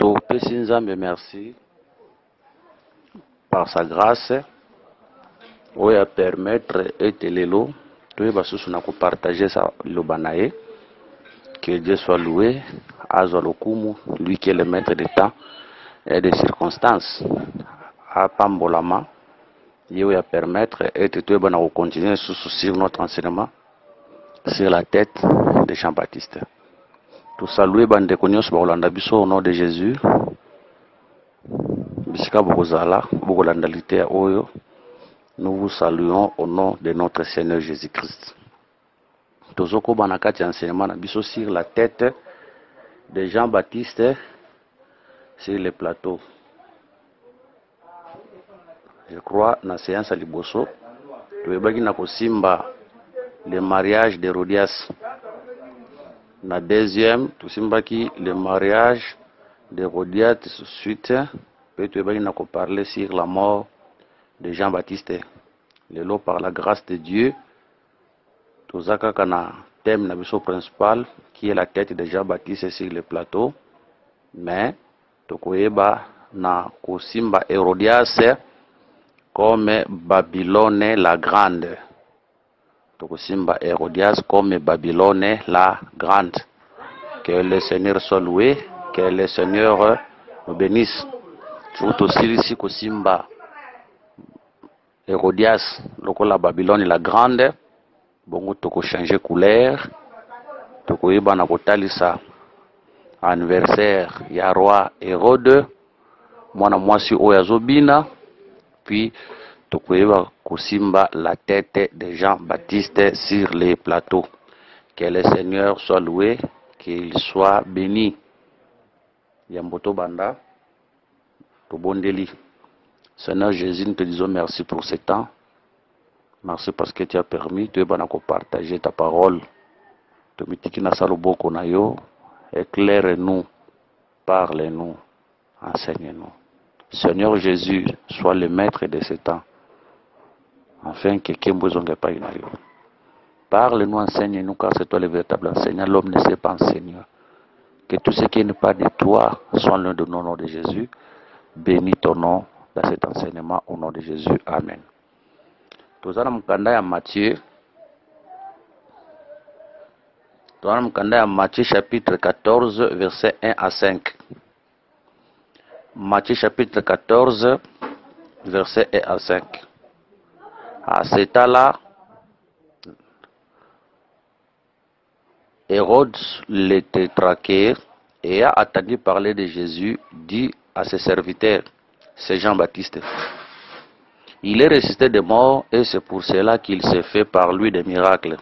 topesi Nzambe merci par sa grâce oyo ya permettre ete lelo toyeba susu na kopartager sa liloba na ye. Que Dieu soit loué, azwa lokumu, lui qui est le maître des temps et des circonstances, apambolama ye oyo ya permettre ete toyeba na kocontinue susu sur notre enseignement sur la tête de Jean-Baptiste. Tosalue bandeko nyonso bakolanda biso au nom de Jésus. Bisika bokozala bokolanda lite oyo. Nous vous saluons au nom de notre Seigneur Jésus-Christ. Tozoko banakati enseignement na biso sur la tête de Jean-Baptiste sur le plateau. Je crois na séance à liboso toyebaki na kosimba le mariage d'Hérodias. Na deuxième tosimbaki le mariage d'Hérodias suite pe toyebaki na koparler sur la mort de Jean-Baptiste. Lelo par la grâce de Dieu tozaka kana thème na biso principal qui est la tête de Jean-Baptiste sur le plateau, mais tokoyeba na kosimba Hérodias comme Babylone la grande. Tokosimba Hérodias comme Babylone la grande. Que le Seigneur soit loué, que le Seigneur nous bénisse. Surtout ici kosimba Hérodias lokola Babylone la grande. Bongo toko changer couleur, toko yeba na kotalisa anniversaire ya roi Hérode, mwana mwasi oyo azobina, puis toko yeba kosimba la tête de Jean-Baptiste sur les plateaux. Que le Seigneur soit loué, qu'il soit béni. Yamboto banda, tobondeli. Seigneur Jésus, nous te disons merci pour ce temps. Merci parce que tu as permis de partager ta parole. Éclaire-nous, parle-nous, enseigne-nous. Seigneur Jésus, sois le maître de ce temps. Enfin, quelqu'un besoin de pas une. Parle-nous, enseigne-nous, car c'est toi le véritable enseignant. L'homme ne sait pas enseigner. Que tout ce qui n'est pas de toi soit l'un de nos noms de Jésus. Bénis ton nom dans cet enseignement au nom de Jésus. Amen. Tozana mkanda ya Matthieu. Tozana mkanda ya Matthieu chapitre 14 verset 1 à 5. Matthieu chapitre 14 verset 1 à 5. À cet temps-là, Hérode le tétrarque ayant entendu parler de Jésus dit à ses serviteurs, c'est Jean-Baptiste. Il est ressuscité de mort et c'est pour cela qu'il s'est fait par lui des miracles.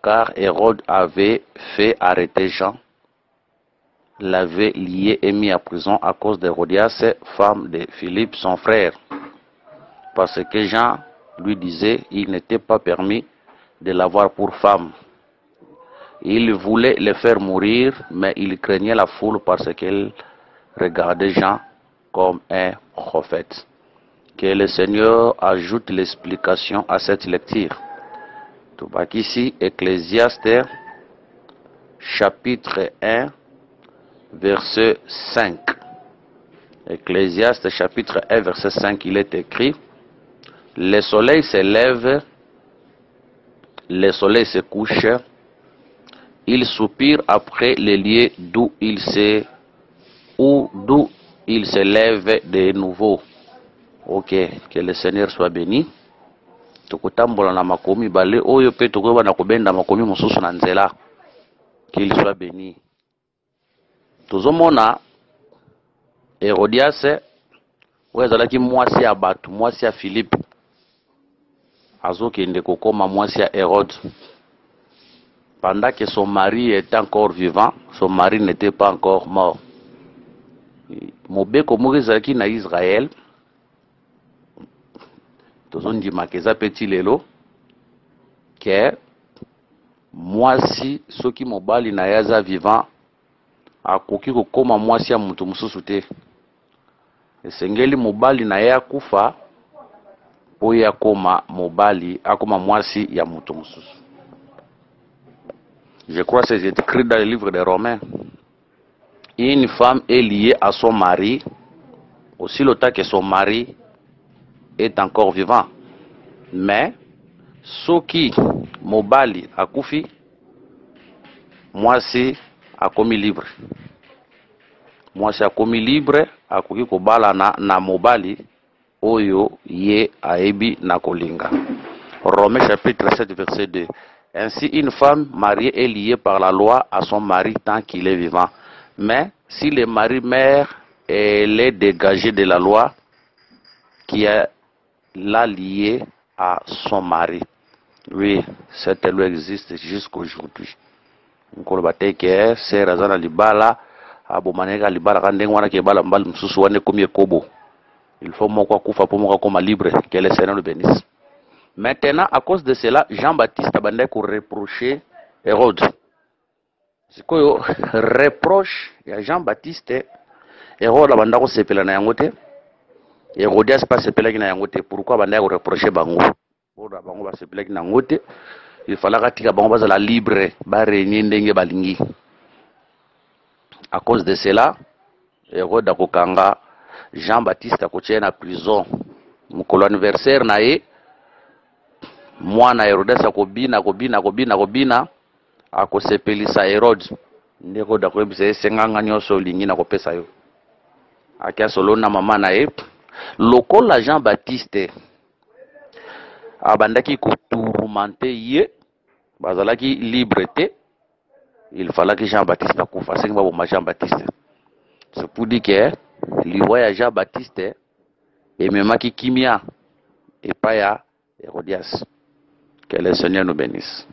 Car Hérode avait fait arrêter Jean, l'avait lié et mis à prison à cause d'Hérodias, femme de Philippe, son frère. Parce que Jean lui disait il n'était pas permis de l'avoir pour femme. Il voulait le faire mourir, mais il craignait la foule parce qu'elle regardait Jean comme un prophète. Que le Seigneur ajoute l'explication à cette lecture. Tout ici, Ecclésiaste, chapitre 1, verset 5. Ecclésiaste, chapitre 1, verset 5, il est écrit, le soleil se lève, le soleil se couche, il soupire après les lieux d'où il se lève de nouveau. Ok, que le Seigneur soit béni. Tokotambola na makomi bale oyo pe tokoba na kobenda makomi mosusu na nzela. Qu'il soit béni. Tozomona Hérodias oyo azalaki mwasi ya batu, mwasi ya Philippe. Azokende kokoma mwasi ya Hérode. Pendant que son mari était encore vivant, son mari n'était pas encore mort. Mobeko moko ezalaki na Israël. Tozondima keza petit lelo ke mwasi soki mobali na yaza vivant akoki kokoma mwasi ya mutu mususu te. Esengeli mobali na ya kufa po ya koma mobali akoma mwasi ya mutu mususu. Je crois que c'est écrit dans le livre des Romains. une femme est liée à son mari aussi longtemps que son mari est encore vivant. Mais soki mobali akufi, mwasi akomi libre. Mwasi akomi libre akoki kobala na mobali oyo ye aebi na kolinga. Romains chapitre 7 verset 2. Ainsi une femme mariée est liée par la loi à son mari tant qu'il est vivant. Mais si le mari meurt, elle est dégagée de la loi qui l'a liée à son mari. Oui, cette loi existe jusqu'aujourd'hui. Nkolobate c'est razana libala abomaneka libala kandenge wana ke bala mbali msusu wane komie kobo. Il faut moko kufa pour moko koma libre, que le Seigneur le bénisse. Maintenant, à cause de cela, Jean-Baptiste a bandé pour reprocher Hérode. C'est quoi reproche à Jean-Baptiste? Hérode a bandé pour sepela na yangote. Hérodias pas sepela na yangote. Pourquoi bandé pour reprocher bango? Oda bango ba sepela na yangote. Il fallait que bango bazala libre, ba régner ndenge balingi. À cause de cela, Hérode a kokanga Jean-Baptiste a kotie na prison. Mukolo anniversaire na ye. Mwana Herodes akobina akosepelisa Herode ndeko dakoyebisa esenganga nyonso olingi na kopesa yo akia solo na mama na ye lokola Jean-Baptiste abandaki kotourmente ye bazalaki libre te. Il fallait que Jean-Baptiste akufa sengi baboma Jean-Baptiste. C'est pour dire que liwa ya Jean-Baptiste ememaki kimia epai ya Hérodias. Que le Seigneur nous bénisse.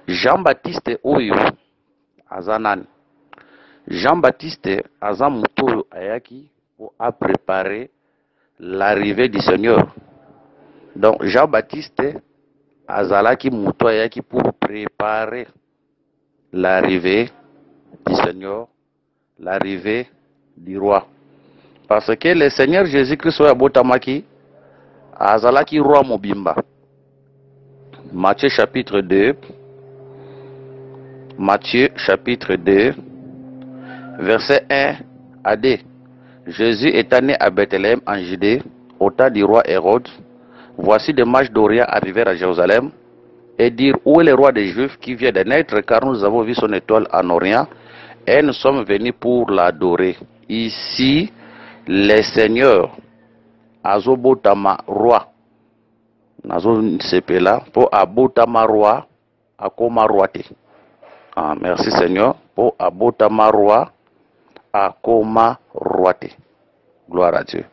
Jean-Baptiste oyo azanan. Jean-Baptiste azan muto ayaki pour préparer l'arrivée du Seigneur. Donc Jean-Baptiste azalaki muto ayaki pour préparer l'arrivée du Seigneur, l'arrivée du roi. Parce que le Seigneur Jésus-Christ oyo abotamaki azalaki roi mobimba. Matthieu chapitre 2, verset 1 à 2. Jésus est né à Bethléem en Judée, au temps du roi Hérode. Voici des mages d'Orient arrivèrent à Jérusalem et dirent: où est le roi des Juifs qui vient de naître, car nous avons vu son étoile en Orient et nous sommes venus pour l'adorer. Ici, le Seigneur azobotama roi. Nazo sepela pour abotama roi akoma roi te. Ah, merci Seigneur pour abotama roi akoma roi te. Gloire à Dieu.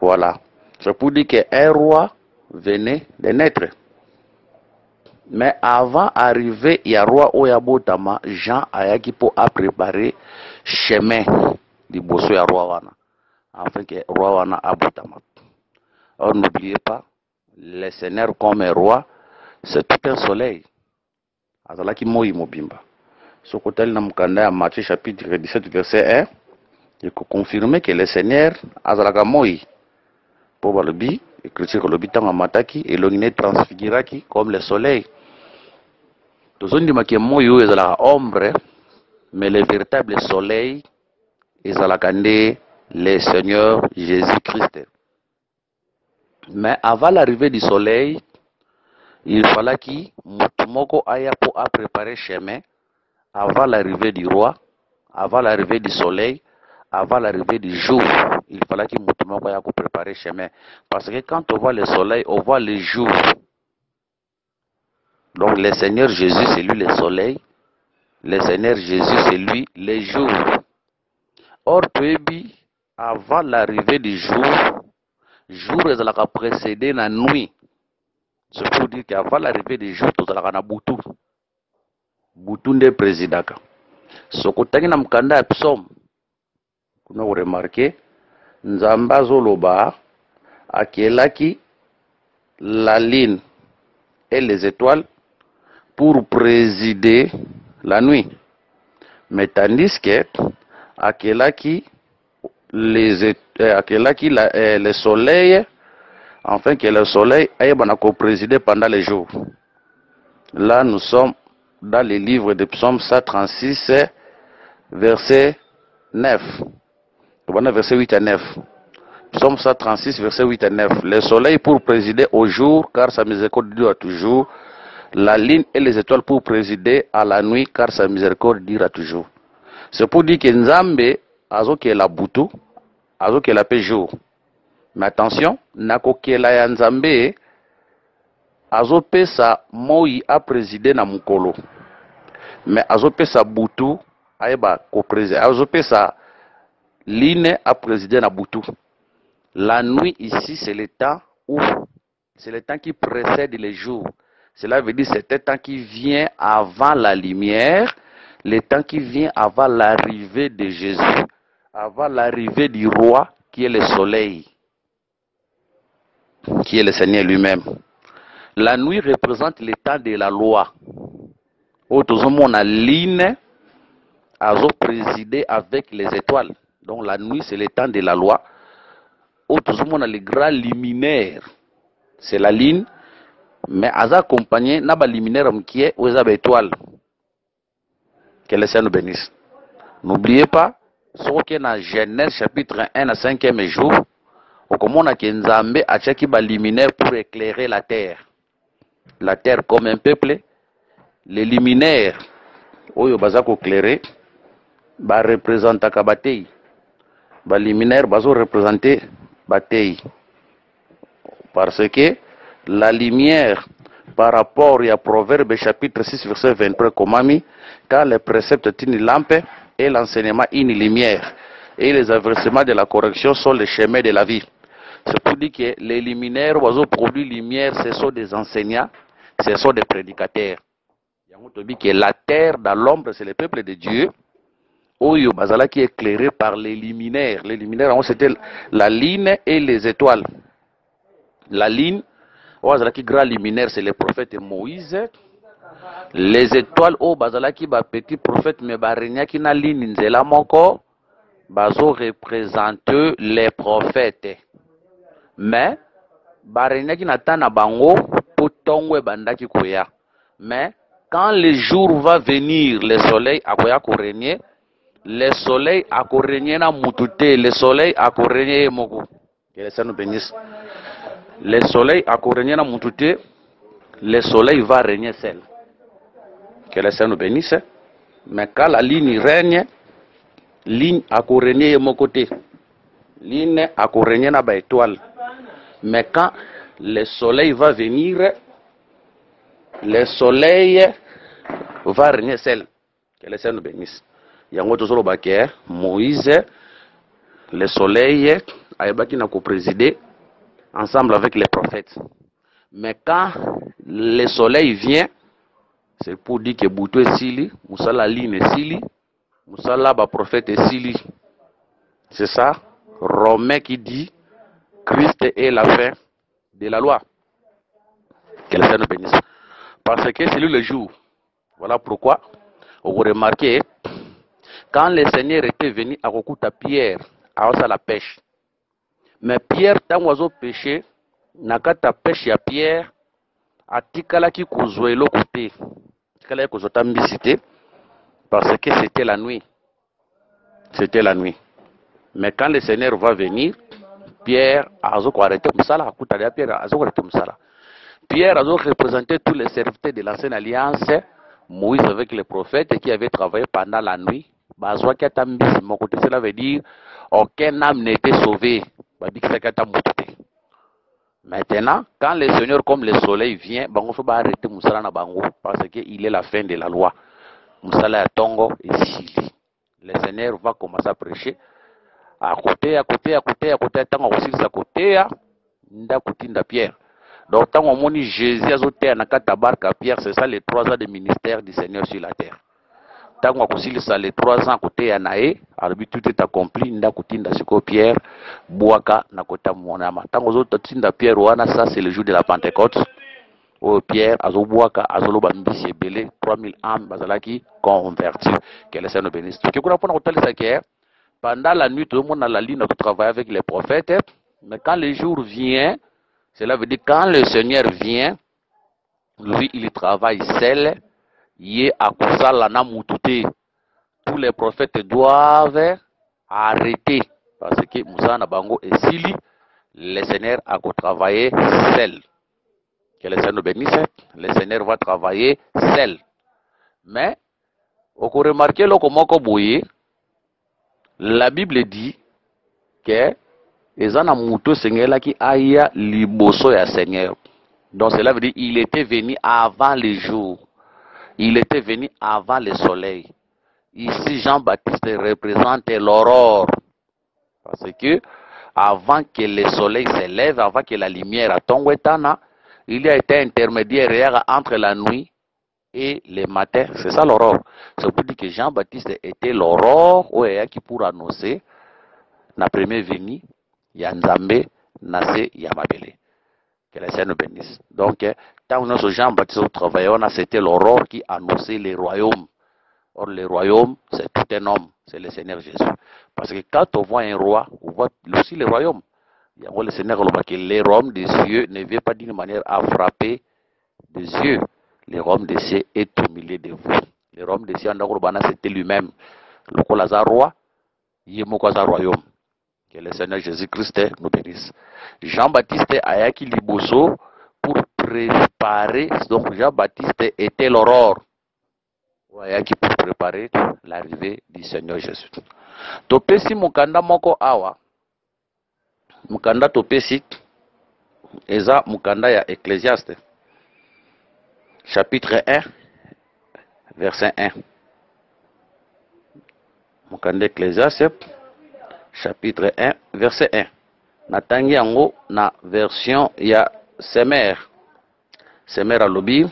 Voilà. C'est pour dire qu'un roi venait de naître. Mais avant d'arriver, il y a roi Oyabotama, Jean ayaki pour préparer chemin du bosso ya roi wana. Afin que roi wana abotama. Or n'oubliez pas, le Seigneur comme roi, c'est tout un soleil. Azalaki moi mobimba. Ce côté na mukanda ya Matthieu chapitre 17 verset 1, il faut confirmer que le Seigneur azalaka moi. Pour balobi, écriture lobi tanga mataki et l'ongine transfiguraki comme le soleil. Tozondi make moi yo ezalaka ombre, mais le véritable soleil ezalaka nde le Seigneur Jésus-Christ. Mais avant l'arrivée du soleil, il fallait que Mutumoko aya pour préparer chemin avant l'arrivée du roi, avant l'arrivée du soleil, avant l'arrivée du jour. Il fallait que Mutumoko aya pour préparer chemin. Parce que quand on voit le soleil, on voit le jour. Donc le Seigneur Jésus, c'est lui le soleil. Le Seigneur Jésus, c'est lui le jour. Or, puis, avant l'arrivée du jour ezalaka précédé la nuit. C'est pour dire qu'avant l'arrivée du jour tozalaka na butu. Butu nde présidaka. Sokotangi na mkanda ya psaume. Kuna remarqué Nzambe azoloba akelaki la lune et les étoiles pour présider la nuit. Mais tandis que akelaki le soleil, afin que le soleil ait présidé pendant les jours. Là, nous sommes dans les livres de Psaume 136, verset 9. Verset 8 et 9. Psaume 136, verset 8 et 9. Le soleil pour présider au jour, car sa miséricorde dure toujours. La lune et les étoiles pour présider à la nuit, car sa miséricorde dure toujours. C'est pour dire que Nzambe, azo qui est la boutou, azo qui est la paix jour. Mais attention, nako qui est la Nzambe, azo pesa moi a présider na mukolo. Mais azo pesa boutou, aeba ko présider. Azo pesa line a présider na boutou. La nuit ici, c'est le temps où, c'est le temps qui précède les jours. Cela veut dire c'est un temps qui vient avant la lumière, le temps qui vient avant l'arrivée de Jésus, avant l'arrivée du roi qui est le soleil, qui est le Seigneur lui-même. La nuit représente le temps de la loi. On a ligne à présider avec les étoiles. Donc la nuit c'est le temps de la loi. On a les grands luminaires. C'est la ligne. Mais à accompagné n'a pas luminaire qui est aux étoiles. Que le Seigneur nous bénisse. N'oubliez pas, ce qui est dans Genèse chapitre 1 à 5e jour, on commence à Nzambe a checké ba luminaire pour éclairer la terre. La terre comme un peuple, les luminaires, oyo bazako éclairer, ba représente kabatei. Ba luminaire bazo représenter batei. Parce que la lumière par rapport à Proverbe chapitre 6 verset 23 Komami, quand les préceptes sont une lampe et l'enseignement une lumière et les avertissements de la correction sont les chemins de la vie. C'est pour dire que les luminaires oiseaux produits lumière, ce sont des enseignants, ce sont des prédicateurs. Que la terre dans l'ombre c'est le peuple de Dieu. Oyo bazala qui est éclairé par les luminaires. Les luminaires c'était la ligne et les étoiles. La ligne qui grand luminaire, c'est le prophète Moïse. Les étoiles, bazalaki ba petit prophète mais barenya qui na ligne nzela moko, bazo représente les prophètes. Mais barenya qui natana bango potongwe bandaki koya. Mais quand le jour va venir, le soleil akoya ko régner, le soleil a ko régner na mutute, le soleil a ko régner moko. Que le Seigneur nous bénisse. Le soleil a régné dans Moutouté, le soleil va régner seul. Que le Seigneur nous bénisse. Mais quand la ligne règne, ligne a régné de mon côté. Ligne a régné dans la étoile. Mais quand le soleil va venir, le soleil va régner seul. Que le Seigneur nous bénisse. Il y a un autre baquet, Moïse, le soleil a présidé ensemble avec les prophètes. Mais quand le soleil vient, c'est pour dire que Boutou est Sili, Moussala Line est Sili, Moussala ba prophète est Sili. C'est ça, Romain qui dit Christ est la fin de la loi. Que le Seigneur nous bénisse. Parce que c'est lui le jour. Voilà pourquoi, vous remarquez, quand le Seigneur était venu à Rokuta Pierre, à la pêche, mais Pierre, tant oiseau péché, nakata pêche ya Pierre, atikala ki kozwe l'okote, atikala ki kozota mbisite, parce que c'était la nuit. C'était la nuit. Mais quand le Seigneur va venir, Pierre a arrêté Moussala, akuta Pierre a arrêté Moussala. Pierre a représenté tous les serviteurs de l'ancienne alliance, Moïse avec les prophètes qui avaient travaillé pendant la nuit. Cela veut dire aucun âme n'était sauvé. Maintenant, quand le Seigneur, comme le soleil vient, il faut arrêter Moussala na bango parce qu'il est la fin de la loi. Moussala Tongo et Sili. Le Seigneur va commencer à prêcher. À côté, tant aussi à côté, nda kutinda Pierre. Donc, tant on dit Jésus a zoté na katabarka Pierre, c'est ça les 3 ans de ministère du Seigneur sur la terre. Tant on a ça les 3 ans côté Anaé, alors tout est accompli, nda kutinda siko Pierre, boaka na kota monama. Tant on zotinda Pierre wana, ça c'est le jour de la Pentecôte. Oh Pierre, azo boaka, azo loba mbisi belé, 3000 âmes bazalaki convertis. Que le Seigneur bénisse. Ce qu'on a pour nous pendant la nuit, tout le monde a la ligne de travailler avec les prophètes. Mais quand le jour vient, cela veut dire quand le Seigneur vient, lui il travaille seul, il est à Kousala na Moutouté. tous les prophètes doivent arrêter. Parce que Moussa Nabango et Sili, le Seigneur a travaillé seul. Que le Seigneur nous bénisse, le Seigneur va travailler seul. Mais, on peut remarquer comment la Bible dit que les anamuto Seigneur qui aya liboso ya Seigneur. Donc cela veut dire il était venu avant le jour. Il était venu avant le soleil. Ici, Jean-Baptiste représente l'aurore. Parce que, avant que le soleil se lève, avant que la lumière tombe, il y a été intermédiaire entre la nuit et le matin. C'est ça l'aurore. C'est pour dire que Jean-Baptiste était l'aurore, qui pour annoncer la première venue, Yanzambe, Nase, Yamabele. Que le Seigneur nous bénisse. Donc, tant que Jean-Baptiste travaillait, c'était l'aurore qui annonçait les royaumes. Or, le royaume, c'est tout un homme, c'est le Seigneur Jésus. Parce que quand on voit un roi, on voit aussi le royaume. Le Seigneur dit que le royaume des cieux ne vient pas d'une manière à frapper des yeux. Le royaume des cieux est au milieu de vous. Le royaume des cieux, c'était lui-même. Le roi, il est mon royaume. Que le Seigneur Jésus-Christ nous bénisse. Jean-Baptiste a qui liboso pour préparer. Donc Jean-Baptiste était l'aurore. Qui pour préparer l'arrivée du Seigneur Jésus. Topesi mukanda moko awa. Mukanda topesi eza mukanda ya Ecclésiaste. Chapitre 1, verset 1. Mukanda Ecclésiaste. Chapitre 1, verset 1. Natangi yango na version ya Semer. Semer alobi.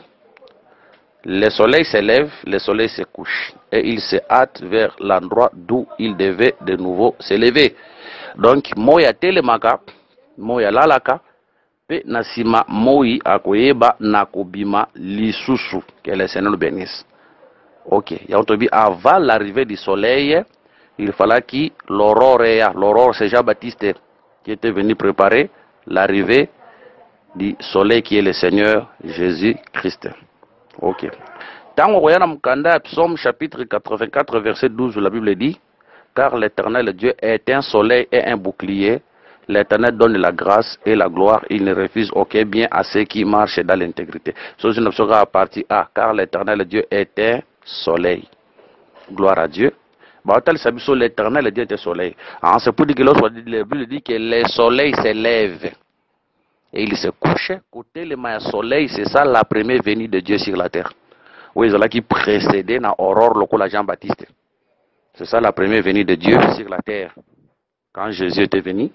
Le soleil se lève, le soleil se couche. Et il se hâte vers l'endroit d'où il devait de nouveau se lever. Donc, moya telemaka, moya lalaka, pe nasima moi akoyeba nakobima lisusu. Que le Seigneur nous bénisse. Ok. Avant l'arrivée du soleil, il fallait que l'aurore c'est Jean-Baptiste qui était venu préparer l'arrivée du soleil qui est le Seigneur Jésus-Christ. Ok. Dans le Psaume chapitre 84, verset 12, la Bible dit, car l'Éternel Dieu est un soleil et un bouclier. L'Éternel donne la grâce et la gloire. Il ne refuse aucun bien à ceux qui marchent dans l'intégrité. C'est une option à partir A, car l'Éternel Dieu est un soleil. Gloire à Dieu. L'éternel Dieu est soleil. C'est pour dire que lorsque la Bible dit que le soleil se lève et il se couche, côté le soleil, c'est ça la première venue de Dieu sur la terre. Oui, c'est là qui précédait dans l'aurore locale à Jean-Baptiste. C'est ça la première venue de Dieu sur la terre. Quand Jésus était venu,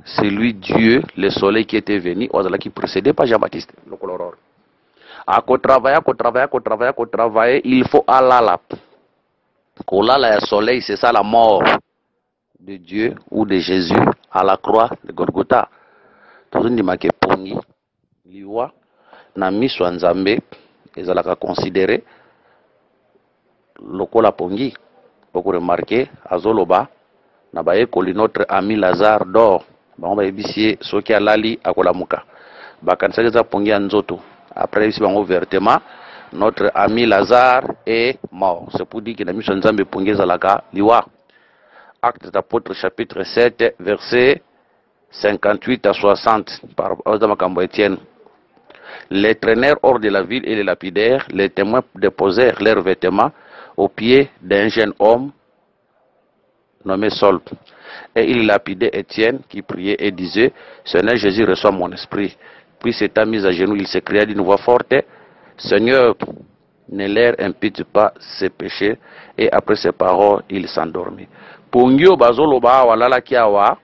c'est lui Dieu, le soleil qui était venu, c'est là qui précédait pas Jean-Baptiste, l'aurore. À travailler, il faut aller. Le soleil, c'est ça la mort de Dieu ou de Jésus à la croix de Golgotha. Tout le monde pongi, liwa, na miso nzambe, ezalaka considéré lokola pongi. Pour remarquer, azoloba, na baye koli notre ami Lazare dort. Bango ba ebisie soki alali akola muka. Bakanisa za pongi nzoto. Après ici bango vertement. Notre ami Lazare est mort. C'est pour dire que la mission Nzambe Pongé Zalaka, Liwa. Actes d'apôtres chapitre 7, verset 58 à 60, par Ozamakambo Etienne. Les traînèrent hors de la ville et les lapidèrent. Les témoins déposèrent leurs vêtements aux pieds d'un jeune homme nommé Saul. Et il lapidait Étienne qui priait et disait, Seigneur Jésus, reçois mon esprit. Puis s'étant mis à genoux, il s'écria d'une voix forte, Seigneur, ne leur impute pas ses péchés. Et après ces paroles, il s'endormit. Pongio bazoloba awa lalaki awa,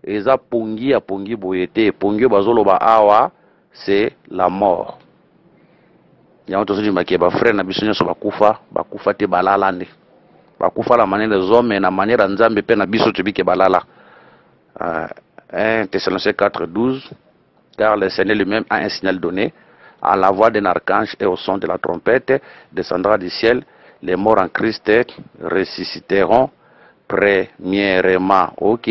eza pongi ya pongi boyete. Pongio bazoloba awa, c'est la mort. Yango tozo maki ba frère na biso nyoso bakufa te balala nde. Bakufa la manière des hommes et na manière nzambe pe na biso tobike balala. 1 Thessaloniciens 4:12, car le Seigneur lui-même a un signal donné. À la voix d'un archange et au son de la trompette, descendra du ciel, les morts en Christ ressusciteront premièrement. Ok.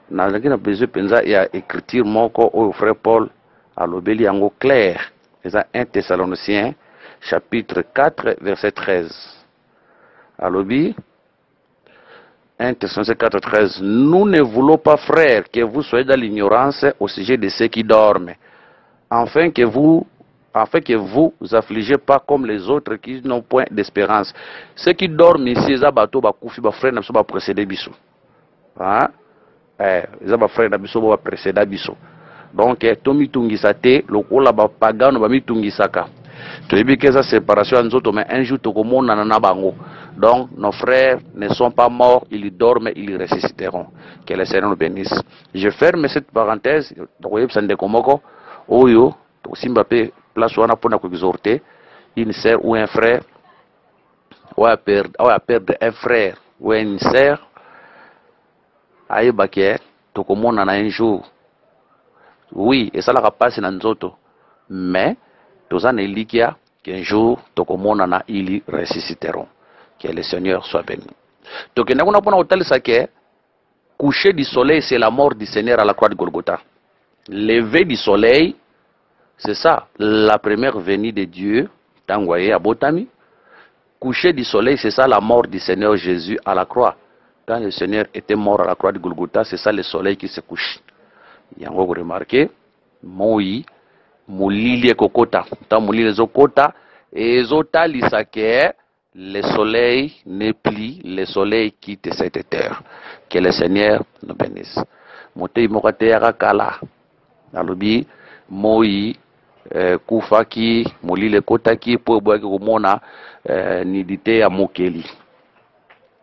Dans le besoin il y a écriture moko au frère Paul à l'obéli en clair. C'est 1 Thessaloniciens chapitre 4 verset 13. Alobi 1 Thessaloniciens 4:13. Nous ne voulons pas, frères, que vous soyez dans l'ignorance au sujet de ceux qui dorment, afin que vous affligez pas comme les autres qui n'ont point d'espérance. Ceux qui dorment ici, ils ont frère n'a précédé biso. Hein? Ils ont frère n'a pas précédé biso. Donc, tomi tungisate, lokola ba pagano ba mitungisaka. Tu dis que sa séparation en autres, mais un jour tokomona na bango. Donc, nos frères ne sont pas morts, ils dorment, ils ressusciteront. Que le Seigneur nous bénisse. Je ferme cette parenthèse. Donc, vous voyez, komoko, oyo, simba pe place wana pour nous exhorter une sœur ou un frère, ou à perdre un frère ou une sœur, aïe baké, tokomona na un jour. Oui, et ça la passe dans nzoto. Mais, tous en élikia, qu'un jour, tokomonana, ils ressusciteront. Que le Seigneur soit béni. Donc, nous avons un hôtel, ça que, coucher du soleil, c'est la mort du Seigneur à la croix de Golgotha. Lever du soleil, c'est ça, la première venue de Dieu, t'envoyé à Botami. Coucher du soleil, c'est ça, la mort du Seigneur Jésus à la croix. Quand le Seigneur était mort à la croix de Golgotha, c'est ça le soleil qui se couche. Yango vous remarquez, moi, moulili kokota, tant moulili zokota, et zota lisake, le soleil ne plie, le soleil quitte cette terre. Que le Seigneur nous bénisse. Motei mokate yakala, alobi, moi, kufaki, moulili kotaki, po boaki komona, nidite ya mokeli.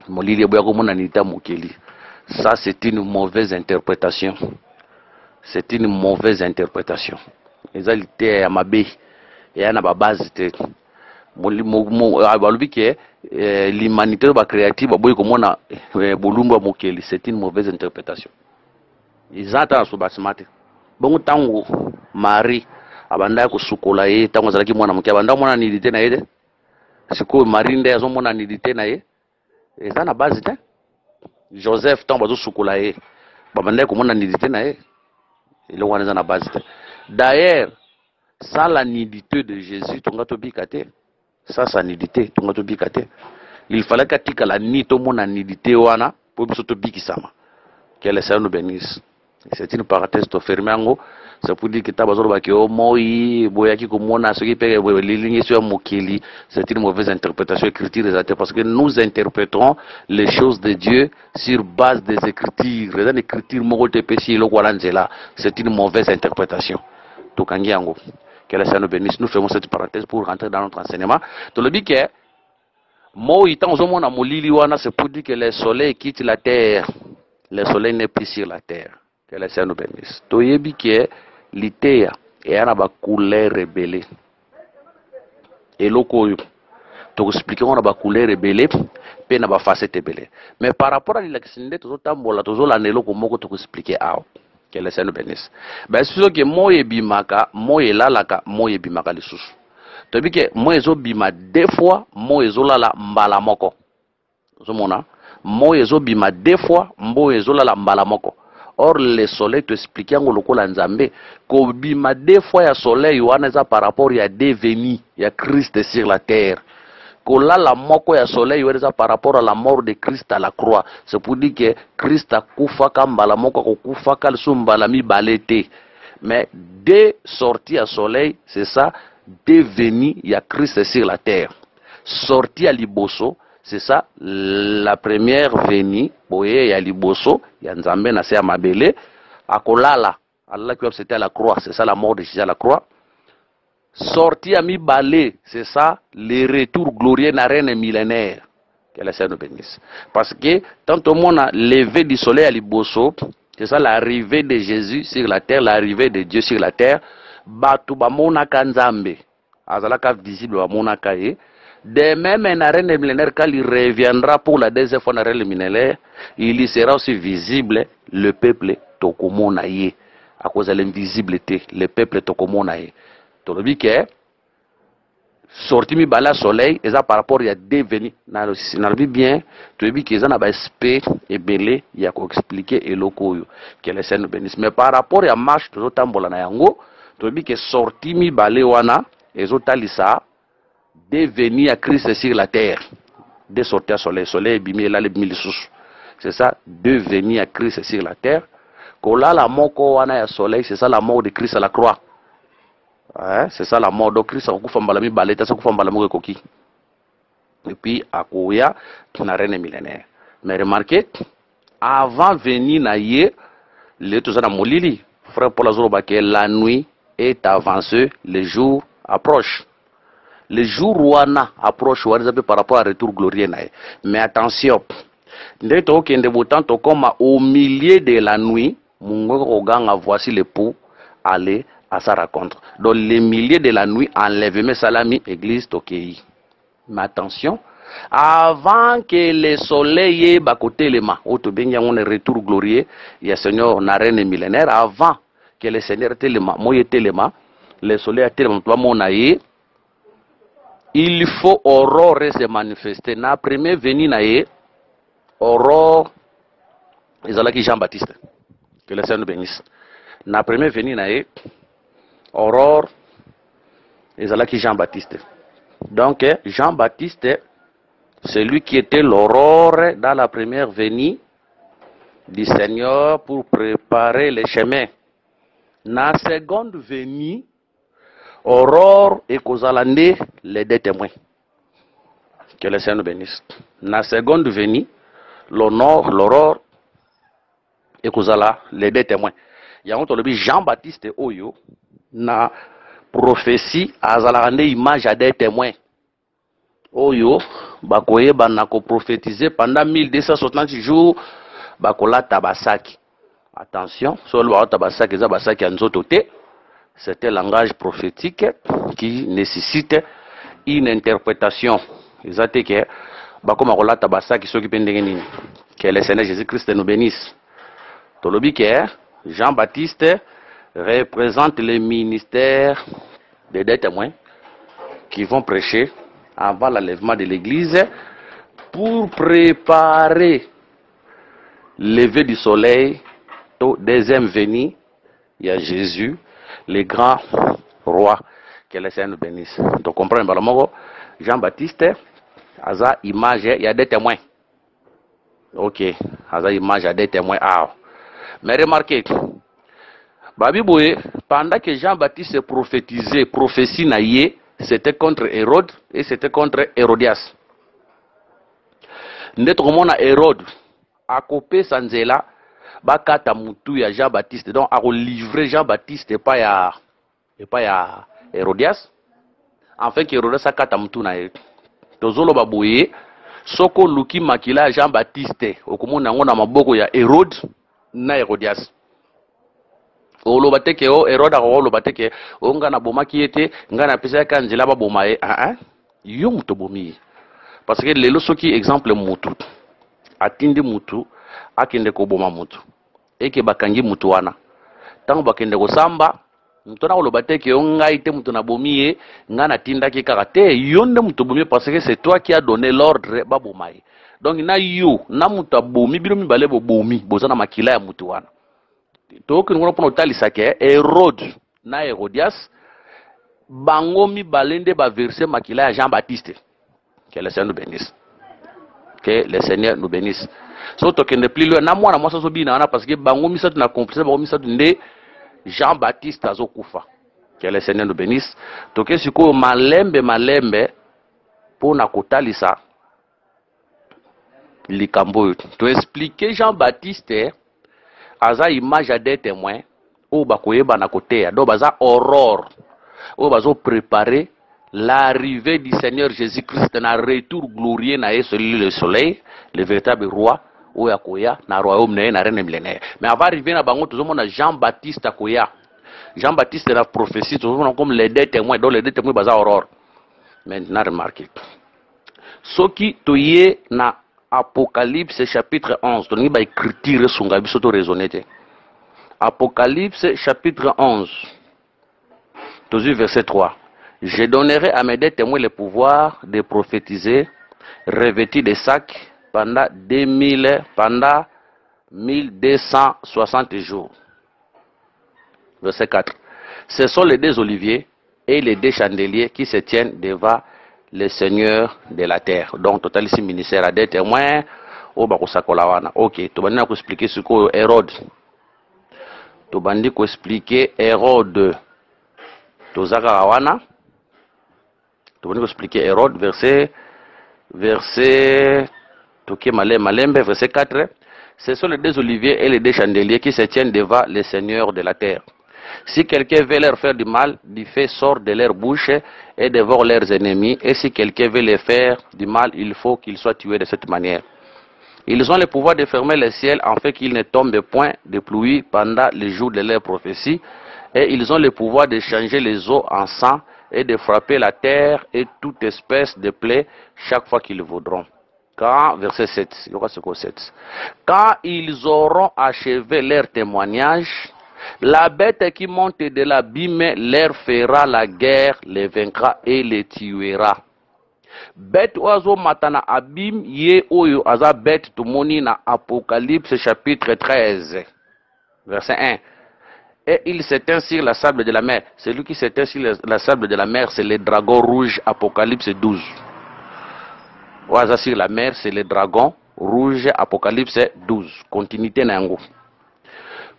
Moulili boaki komona nidite ya mokeli. Ça, c'est une mauvaise interprétation. C'est une mauvaise interprétation. Ezalité à ma baie et à ma base. L'humanité créative, c'est une mauvaise interprétation. Ils attendent ce bâtiment. Bon, tango, Marie, abanda ko sukola ye, tango zalaki mwana muke, abanda mwana nidité na yede. Siko Marie nde azo mwana nidité na ye. Et ça na base te. Joseph tango bazo sukola ye, babanda ko mwana nidité na ye. D'ailleurs, sans la nudité de Jésus, ça, sa nudité, il fallait que la nudité, mon nudité, pour que sama. Que le Seigneur nous bénisse. C'est une parenthèse to fermer en haut. C'est pour dire que c'est une mauvaise interprétation écriture parce que nous interprétons les choses de Dieu sur base des écritures. Les écritures c'est une mauvaise interprétation. Que le Seigneur nous bénisse. Nous faisons cette parenthèse pour rentrer dans notre enseignement. Donc le dit que c'est pour dire que le soleil quitte la terre. Le soleil n'est plus sur la terre. Que le Seigneur nous bénisse. Toyebi que l'idée est à la couleur rebelle. Et l'okoyo. Tu expliques qu'on a la couleur rebelle, puis on a la facette rebelle. Mais par rapport à l'élection, tu as l'anelo comme tu expliques. Que le Seigneur nous bénisse. Ben c'est sûr que moi et bimaka, moi et lalaka, moi et bimaka les sous. Tu dis que moi et zo bima deux fois, moi et zo lala mbalamoko. Zomona. Moi et zo bima deux fois, moi et zo lala mbalamoko. Or, le soleil te explique en lokola nzambe, ko bima deux fois ya soleil wana par rapport ya deveni, ya Christ sur la terre. Ko la moko ya soleil wana par rapport à la mort de Christ à la croix. C'est pour dire que Christ a kufaka mbala moko ko kufaka sumbala mi balete. Mais dès sorti à soleil, c'est ça, deveni ya Christ sur la terre. Sorti à liboso, c'est ça, la première venue, boye ya liboso, ya nzambe na se ya mabele, akolala, Allah qui c'était à la croix, c'est ça la mort de Jésus à la croix. Sorti à mi balé, c'est ça, le retour glorieux na reine millénaire. Que le Seigneur nous bénisse. Parce que, tant au monde a levé du soleil à liboso, c'est ça l'arrivée de Jésus sur la terre, l'arrivée de Dieu sur la terre, batu ba monaka nzambe, azalaka visible ba monaka ye. De même, un reine millénaire, quand il reviendra pour la deuxième fois, un reine millénaire, il y sera aussi visible le peuple Tokomonaye. À cause de l'invisibilité, le peuple Tokomonaye. Tu le dis que, sorti mi bala soleil, et ça par rapport à devenu, n'a bien, tu le dis que ça n'a pas espé et belé, il y a qu'à expliquer et locoyo, que les scènes bénissent. Mais par rapport à marche, tu le tambola na yango, tu le dis que sorti mi balé wana, et ça, devenu à Christ sur la terre. de sortir au soleil. Soleil bimi là les bimi sous. C'est ça, de venir à Christ sur la terre. Quand là la mort qu'on a au soleil, c'est ça la mort de Christ à la croix. Ouais, c'est ça la mort de Christ. On coupe en balami baleta, ça coupe en balamo coquille. Et puis à Kouya, qui n'a rien de millénaire. Mais remarquez, avant venir naïe, les tout ça dans Molili, frère Paul Azoroba, que la nuit est avancée, le jour approche. Le jour Rwanda approche par rapport à retour glorieux. Mais attention, au milieu de la nuit, voici l'époux aller à sa rencontre. Dans le milieu de la nuit, enlèvement salami, église Tokei. Mais attention, avant que le soleil ait côté les mains, on retour glorieux, il y a Seigneur Narène millénaire, avant que le Seigneur ait les mains, moi était les mains, le soleil a tellement mon aïe. Il faut aurore se manifester. Na premier venu naé, aurore, ils allaient qui Jean-Baptiste. Que le Seigneur nous bénisse. Na premier venu naé, aurore, ils allaient qui Jean-Baptiste. Donc, Jean-Baptiste, c'est lui qui était l'aurore dans la première venue du Seigneur pour préparer le chemin. Na seconde venue, aurore et Kozalande, les deux témoins. Que le Seigneur nous bénisse. Na seconde venue, l'aurore et Kozala, les deux témoins. Il y a un Jean-Baptiste Oyo, na prophétie, Azalande image à des témoins. Oyo, bakoye banako prophétiser pendant 1260 jours, bakola tabasaki. Attention, sur le tabasaki, zabasaki anzotote. C'est un langage prophétique qui nécessite une interprétation. Exactement que bakoma kola tabasaki soki pendengeni. Que le Seigneur Jésus-Christ nous bénisse. Tolobi que Jean-Baptiste représente le ministère des deux témoins qui vont prêcher avant l'enlèvement de l'église pour préparer le lever du soleil au deuxième venue. Il y a Jésus, le grand roi. Que le Seigneur nous bénisse. Donc, comprenez, Jean-Baptiste, Aza image, il y a des témoins. Ok, Aza image, il y a des témoins. Ah. Mais remarquez, Babi Boé, pendant que Jean-Baptiste prophétisait, prophétie naïe, c'était contre Hérode et c'était contre Hérodias. Notre monde à Hérode, a coupé Sanzela, bakata mutu ya Jean-Baptiste, donc a livré Jean-Baptiste et pas ya Hérodias. En fait, Hérodias a kata mutu na ye. Tozolo babouye, soko luki makila Jean-Baptiste, okomona ngona maboko ya Hérode na Hérodias. Oloba teke o Hérode a oloba teke o ngana bomaki ete ngana pesa kanzela ba bomaye yo muto bomi. Parce que lelo soki exemple mutu atindi mutu akende ko boma mutu eke bakangi mutu wana tango bakende ko samba mutona oloba teke o ngai te mutu na bomi ngana tinda ki karate yo nde mutu bomi parce que c'est toi qui a donné l'ordre ba bomaye. Donc na yo na mutu bomi biro mi bale bo bomi bozana makila ya mutu wana. Donc nous avons talisake Hérode na Hérodias bangomi balende ba verset makila ya Jean-Baptiste. Que le Seigneur nous bénisse. Que le Seigneur nous bénisse. Surtout que ne plus loin na moi ça so bina parce que bangomi ça na complice bangomi ça de Jean-Baptiste azokufa. Que le Seigneur nous bénisse. Toke siko malembe pour na kotalisa likambo to expliquer Jean-Baptiste aza image à des témoins ou bakoyeba na côté do baza aurore ou bazo préparer l'arrivée du Seigneur Jésus-Christ na retour glorieux na celui le soleil le véritable roi ou yakoya na royaume na reine millénaire. Mais avant arriver na bango toujours na Jean-Baptiste akoya. Jean-Baptiste la prophétie toujours comme les deux témoins dont les deux témoins baza aurore. Maintenant remarquez soki toye na Apocalypse chapitre 11. Donc, il va écrire son gabi soto raisonner. Apocalypse chapitre 11. Toujours verset 3. Je donnerai à mes deux témoins le pouvoir de prophétiser, revêtis de sacs pendant 1260 jours. Verset 4. Ce sont les deux oliviers et les deux chandeliers qui se tiennent devant les seigneurs de la terre. Donc, total ici, ministère à des témoins, au Bakosakolawana. Ok, tu vas nous expliquer ce que Hérode. Tu vas nous expliquer Hérode. Tu vas nous expliquer Hérode, verset, Malembe, verset 4. Ce sont les deux oliviers et les deux chandeliers qui se tiennent devant les seigneurs de la terre. Si quelqu'un veut leur faire du mal, du feu sort de leur bouche et dévore leurs ennemis. Et si quelqu'un veut les faire du mal, il faut qu'ils soient tués de cette manière. Ils ont le pouvoir de fermer le ciel en fait qu'il ne tombe point de pluie pendant les jours de leur prophétie. Et ils ont le pouvoir de changer les eaux en sang et de frapper la terre et toute espèce de plaie chaque fois qu'ils voudront. Quand, verset 7, quand ils auront achevé leur témoignage, la bête qui monte de l'abîme leur fera la guerre, les vaincra et les tuera. Bête oiseau matana abîme ye oyo aza bête tumoni na Apocalypse chapitre 13, verset 1. Et il s'éteint sur la sable de la mer. Celui qui s'éteint sur la sable de la mer, c'est le dragon rouge, Apocalypse 12. Oiseau sur la mer, c'est le dragon rouge, Apocalypse 12. Continuité nango.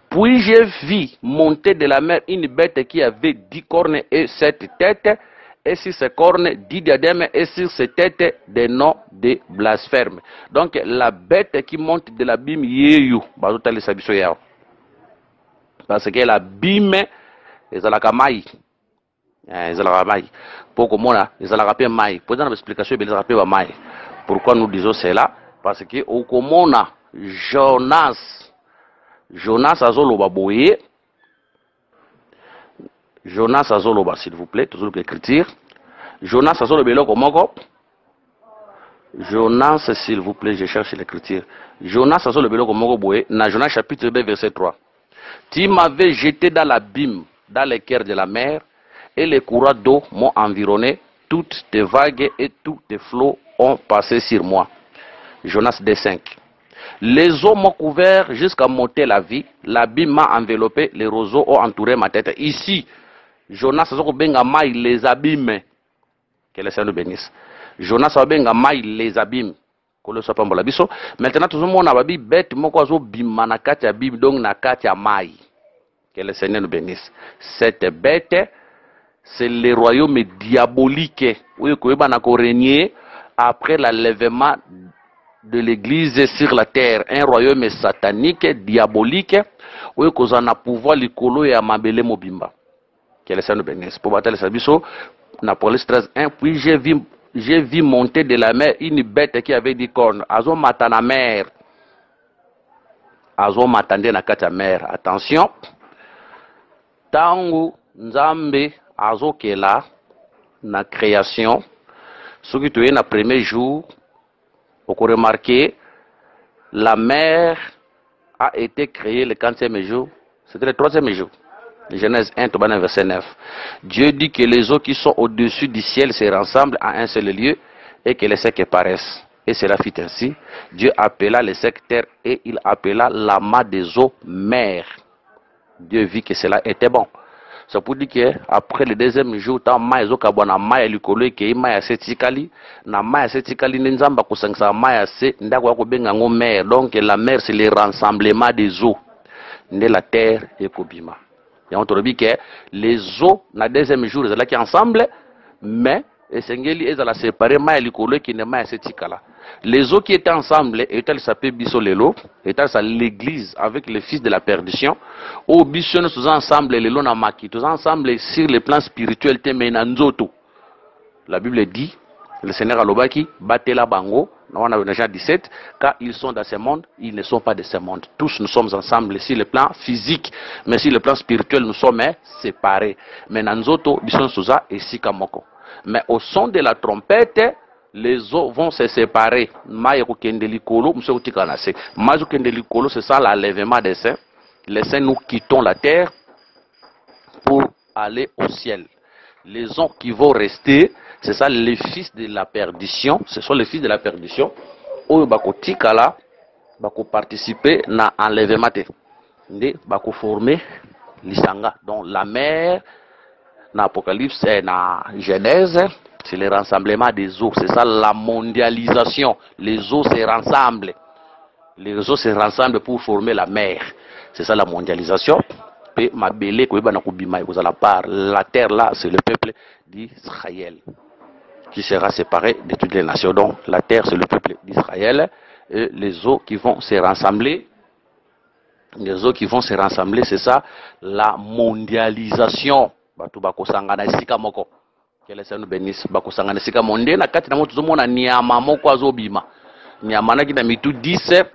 Puis j'ai vu monter de la mer une bête qui avait 10 cornes et 7 têtes, et sur ces cornes 10 diadèmes, et sur ces têtes des noms de blasphème. Donc la bête qui monte de l'abîme, parce que l'abîme est à la kamaï. Pourquoi nous disons cela? Parce que au Komona, Jonas azoloba boye. Jonas azoloba, s'il vous plaît, toujours l'écriture. Jonas azoloba eloko moko. Jonas, s'il vous plaît, je cherche l'écriture. Jonas azoloba eloko moko boye. Na Jonas chapitre 2, verset 3. Tu m'avais jeté dans l'abîme, dans les cœurs de la mer, et les courants d'eau m'ont environné. Toutes tes vagues et tous tes flots ont passé sur moi. Jonas 2,5. Les eaux m'ont couvert jusqu'à m'ôter la vie. L'abîme m'a enveloppé. Les roseaux ont entouré ma tête. Ici, Jonas a les abîmes. Que le Seigneur nous bénisse. Jonas a les abîmes. Maintenant, tout le monde a dit bête moko bima na kati ya bim donc na kati ya mai. Que le Seigneur nous bénisse. Cette bête, c'est le royaume diabolique. Oui, qu'on régner après l'enlèvement de l'église sur la terre, un royaume satanique, diabolique, où ils ont pouvoir likolo et amabele mobimba. Que le Seigneur nous bénisse. Pour battre le sabiso, Apocalypse 13:1, puis j'ai vu monter de la mer une bête qui avait 10 cornes. Azo matana mer. Azo matande na kata mer. Attention. Tangu nzambe azo kela na création. Ce qui est na premier jour. Vous remarquez, la mer a été créée le 40e jour. C'était le 3e jour. Genèse 1, verset 9. Dieu dit que les eaux qui sont au-dessus du ciel se rassemblent à un seul lieu et que les secs paraissent. Et cela fit ainsi. Dieu appela les secs terre et il appela l'amas des eaux mer. Dieu vit que cela était bon. Ça pour dire que après le deuxième jour, tant maïzo kabwana maï likolo ke maï setikali na maï setikali nzamba kusangisa maï se ndako ya kobenga ngo mer. Donc la mer c'est le rassemblement des eaux de la terre et kobima. Et on te dit que les eaux na deuxième jour ils sont ensemble mais esengeli ezala séparer maï likolo ki ne maï setikala. Les eaux qui étaient ensemble, étaient s'appelait Bissolelo, étaient l'église avec les fils de la perdition. Au Bisson, tous ensemble, les lonamaki, tous ensemble sur le plan spirituel, temenanzoto. La Bible dit, le Seigneur Alobaki, Batela Bango, on a déjà 17, car ils sont dans ce monde, ils ne sont pas de ce monde. Tous nous sommes ensemble sur le plan physique, mais sur le plan spirituel, nous sommes séparés. Mais Nanzoto, Bisson Souza et Sikamoko. Mais au son de la trompette, les eaux vont se séparer. C'est ça l'enlèvement des saints. Les saints, nous quittons la terre pour aller au ciel. Les eaux qui vont rester, c'est ça les fils de la perdition. Ce sont les fils de la perdition. Où ils participer à l'enlèvement. Ils vont former l'isanga. Donc la mer Dans Apocalypse et dans Genèse, c'est le rassemblement des eaux. C'est ça la mondialisation. Les eaux se rassemblent. Les eaux se rassemblent pour former la mer. C'est ça la mondialisation. La terre là, c'est le peuple d'Israël qui sera séparé de toutes les nations. Donc la terre, c'est le peuple d'Israël. Et les eaux qui vont se rassembler. Les eaux qui vont se rassembler, c'est ça la mondialisation. Que le Seigneur nous bénisse. Bakosangana sika monde na kati na moto zomona nyama moko azobima. Nyama na kina mitu 10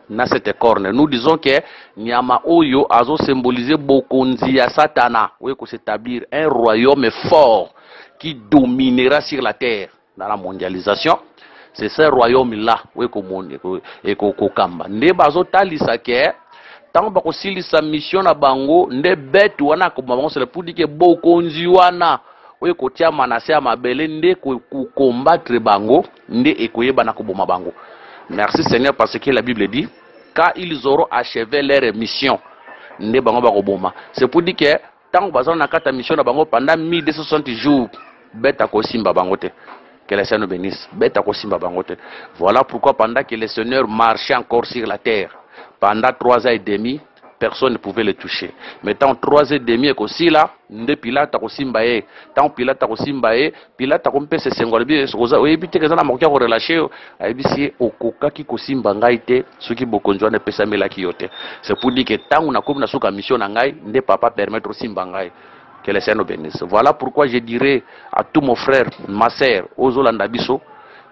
na cette corne. Nous disons que nyama oyo azo symboliser bokonzi ya Satana. Oui, que s'établir un royaume fort qui dominera sur la terre dans la mondialisation. C'est ce royaume là, oui, ko kamba. Ne bazo talisa ke tant bako silisa mission na bango nde betu wana ko bango c'est pour dire que bokonzi wana oui, kotia manase ya mabele nde combattre bango nde ekoyeba na koboma bango. Merci Seigneur parce que la Bible dit quand ils auront achevé leur mission nde bango bakoboma. C'est pour dire que tant bazana na kata mission na bango pendant 1260 jours beta ko simba bango te. Que le Seigneur nous bénisse. Beta ko simba bango te. Voilà pourquoi pendant que le Seigneur marchait encore sur la terre pendant 3 ans et demi, personne ne pouvait le toucher. Mais tant 3 ans et demi et aussi là, nde Pilate a kosimbaye. Tant Pilate a kosimbaye, Pilate a kompé se sengole bi soza. Oui, bité que ça na mokia ko relâcher. Aibisi okoka ki kosimba ngai te, soki bokonjwa ne pesa mela ki yote. C'est pour dire que tant on a comme na suka mission na ngai, nde papa permettre simba ngai. Que le Seigneur nous bénisse. Voilà pourquoi je dirais à tous mon frère, ma sœur, aux Olanda biso,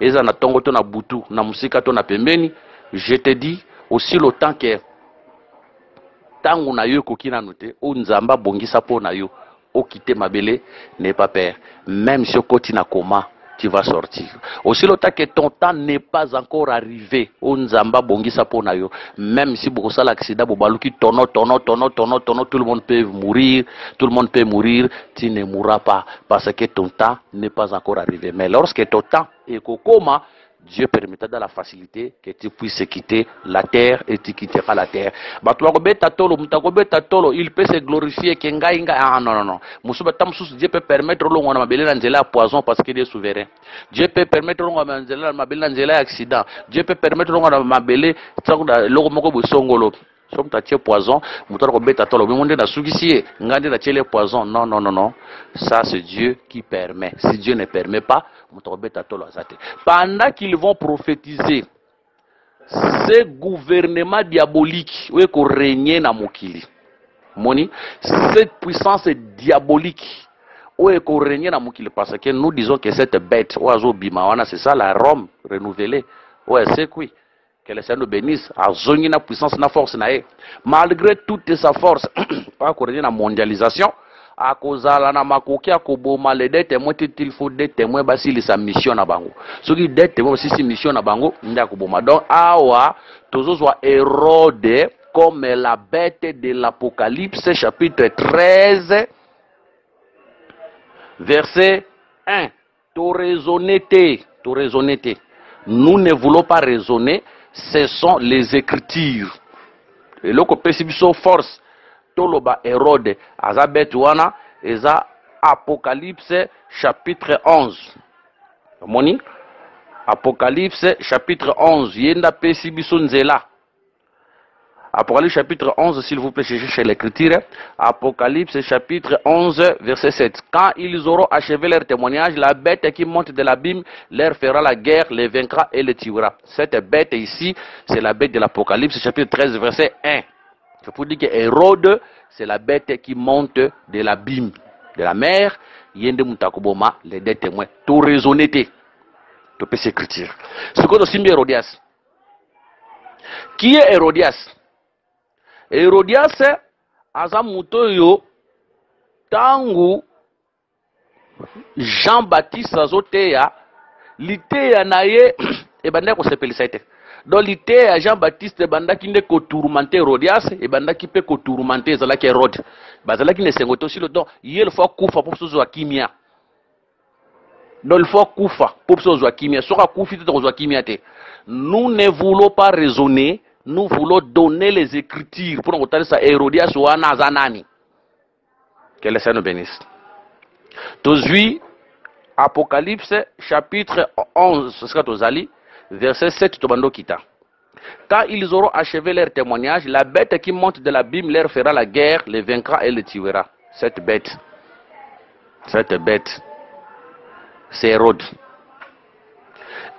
eza na tongo to na butu, na musika to na pembeni, je te dis aussi le temps que tango na yo kokina note o nzamba bongisa po na yo o kite mabele n'est pas peur, même si okoti na koma tu vas sortir. Aussi le temps que ton temps n'est pas encore arrivé o nzamba bongisa po na yo, même si beaucoup ça l'accident bobaluki tono tout le monde peut mourir, tu ne mourras pas parce que ton temps n'est pas encore arrivé. Mais lorsque ton temps est kokoma, Dieu permettra dans la facilité que tu puisses quitter la terre et tu quitteras la terre. Il peut se glorifier que non. Dieu peut permettre de poison parce qu'il est souverain. Dieu peut permettre de accident. Dieu peut permettre de somme tatie poison, mutaro beta tolo, mais monde na sugisie, ngande na tiele poison. Non. Ça c'est Dieu qui permet. Si Dieu ne permet pas, mutaro beta tolo azate. Pendant qu'ils vont prophétiser, ce gouvernement diabolique, oui, qu'on règne na mokili. Moni, cette puissance diabolique, oui, qu'on règne na mokili, parce que nous disons que cette bête, oiseau bimawana, c'est ça la Rome renouvelée. Ouais, c'est quoi? Que le Seigneur nous bénisse, à zone na puissance na force na e. Malgré toute sa force, pas qu'on la mondialisation, à cause la na makoki à koboma les deux témoins, il faut des témoins basi sa mission na bango. Ce qui des témoins aussi si mission na bango, nda koboma. Donc awa toujours soit Hérode comme la bête de l'Apocalypse chapitre 13 verset 1. To raisonner. Nous ne voulons pas raisonner. Ce sont les Écritures. Et là, qu'on force, Toloba Hérode, Azabet Wana, Eza Apocalypse chapitre 11. Moni? Apocalypse chapitre 11. Yenda Pesibiso Nzela. Apocalypse chapitre 11, s'il vous plaît, cherchez l'écriture. Apocalypse chapitre 11, verset 7. Quand ils auront achevé leur témoignage, la bête qui monte de l'abîme leur fera la guerre, les vaincra et les tuera. Cette bête ici, c'est la bête de l'Apocalypse chapitre 13, verset 1. Je peux dire que Hérode, c'est la bête qui monte de l'abîme, de la mer. Yende Mutakoboma, les deux témoins. Tout raisonner, tu peux s'écrire. Ce qu'on a Hérodias. Qui est Hérodias? Hérodias azamutoyo tangu Jean-Baptiste azoteya liteya naye ebanda ko sepelisa ete. Donc liteya Jean-Baptiste ebanda ki nde ko tourmenter Hérodias ebanda ki pe ko tourmenter ezalaki Hérode. Bazalaki ne sengoto aussi le don il faut kufa pour sozo kimia. Donc il faut kufa pour sozo kimia. Soka kufi te sozo kimia te. Nous ne voulons pas raisonner. Nous voulons donner les Écritures pour nous ça Hérodias ou Anazanani. Que le Seigneur nous bénisse. Tozui, Apocalypse, chapitre 11, verset 7, Tobando Kita. Quand ils auront achevé leur témoignage, la bête qui monte de l'abîme leur fera la guerre, les vaincra et les tuera. Cette bête, c'est Hérode.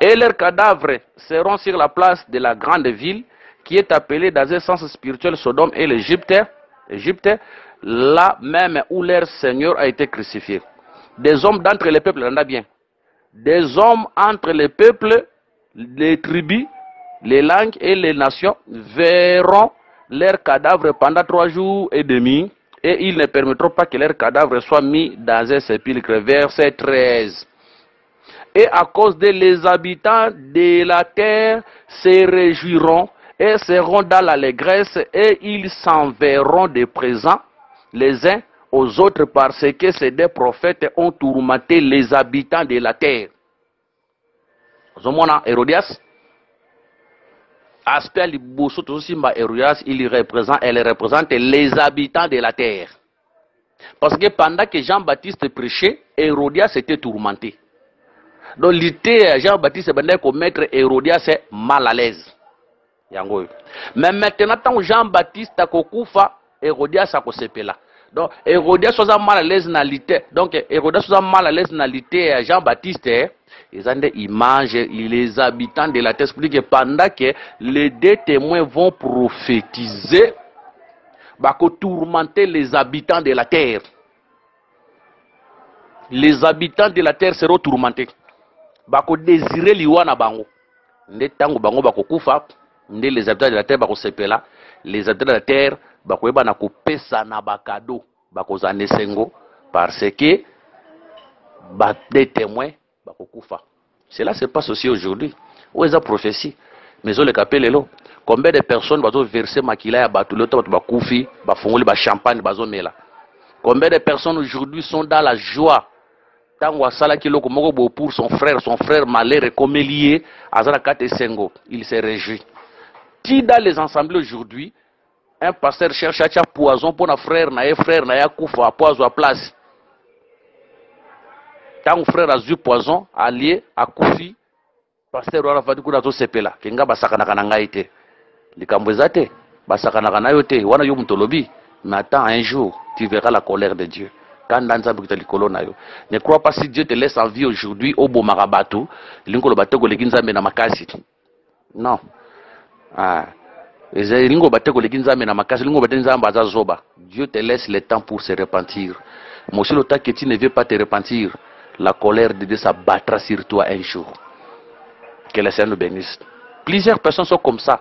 Et leurs cadavres seront sur la place de la grande ville, qui est appelée dans un sens spirituel Sodome et l'Égypte, là même où leur Seigneur a été crucifié. Des hommes d'entre les peuples, on a bien. Des hommes entre les peuples, les tribus, les langues et les nations verront leurs cadavres pendant 3 jours et demi, et ils ne permettront pas que leurs cadavres soient mis dans un sépulcre. Verset 13. Et à cause de les habitants de la terre se réjouiront et seront dans l'allégresse, et ils s'enverront des présents les uns aux autres, parce que ces deux prophètes ont tourmenté les habitants de la terre. Zomona Hérodias, aspect liboso tosimba Hérodias, elle représente les habitants de la terre. Parce que pendant que Jean-Baptiste prêchait, Hérodias était tourmenté. Donc l'idée Jean-Baptiste bandait commettre Hérodias c'est mal à l'aise. Mais maintenant tant Jean-Baptiste a kokufa, Hérodias a kosepela. Donc Hérodias soit mal à l'aise dans l'idée. Donc Hérodias soit mal à l'aise dans l'idée Jean-Baptiste. Ils ont des images, les habitants de la terre, que pendant que les deux témoins vont prophétiser, bah tourmenter les habitants de la terre. Les habitants de la terre seront tourmentés. Bako désirer liwana bango nde tango bango bako kufa nde les habitants de la terre bako sepela, les habitants de la terre bako eba na kopesa na bakado bako zane sengo parce que ba des témoins bako kufa. Cela se passe aussi aujourd'hui. Où est la prophétie? Mais on le capelle là. Combien de personnes bazo verser makila ya batu le temps ba kufi ba fongoli ba champagne bazo mela. Combien de personnes aujourd'hui sont dans la joie? Pour son frère malheureux comme lié à Zanakate Sengo, il se réjouit. Qui dans les assemblées aujourd'hui, un pasteur cherche à poison pour un frère na koufa poison à place. Tant frère a eu poison, allié à koufi, pasteur a fait coup sepela. Kenga basakana kanangaite. Likambwezate, basakana kanayote, wana yo mutolobi. Mais attends un jour, tu verras la colère de Dieu. Ne crois pas si Dieu te laisse en vie aujourd'hui au beau marabatou, non. Dieu te laisse le temps pour se repentir. Mais aussi le temps que tu ne veux pas te repentir, la colère de Dieu s'abattra sur toi un jour. Que le Seigneur nous bénisse. Plusieurs personnes sont comme ça.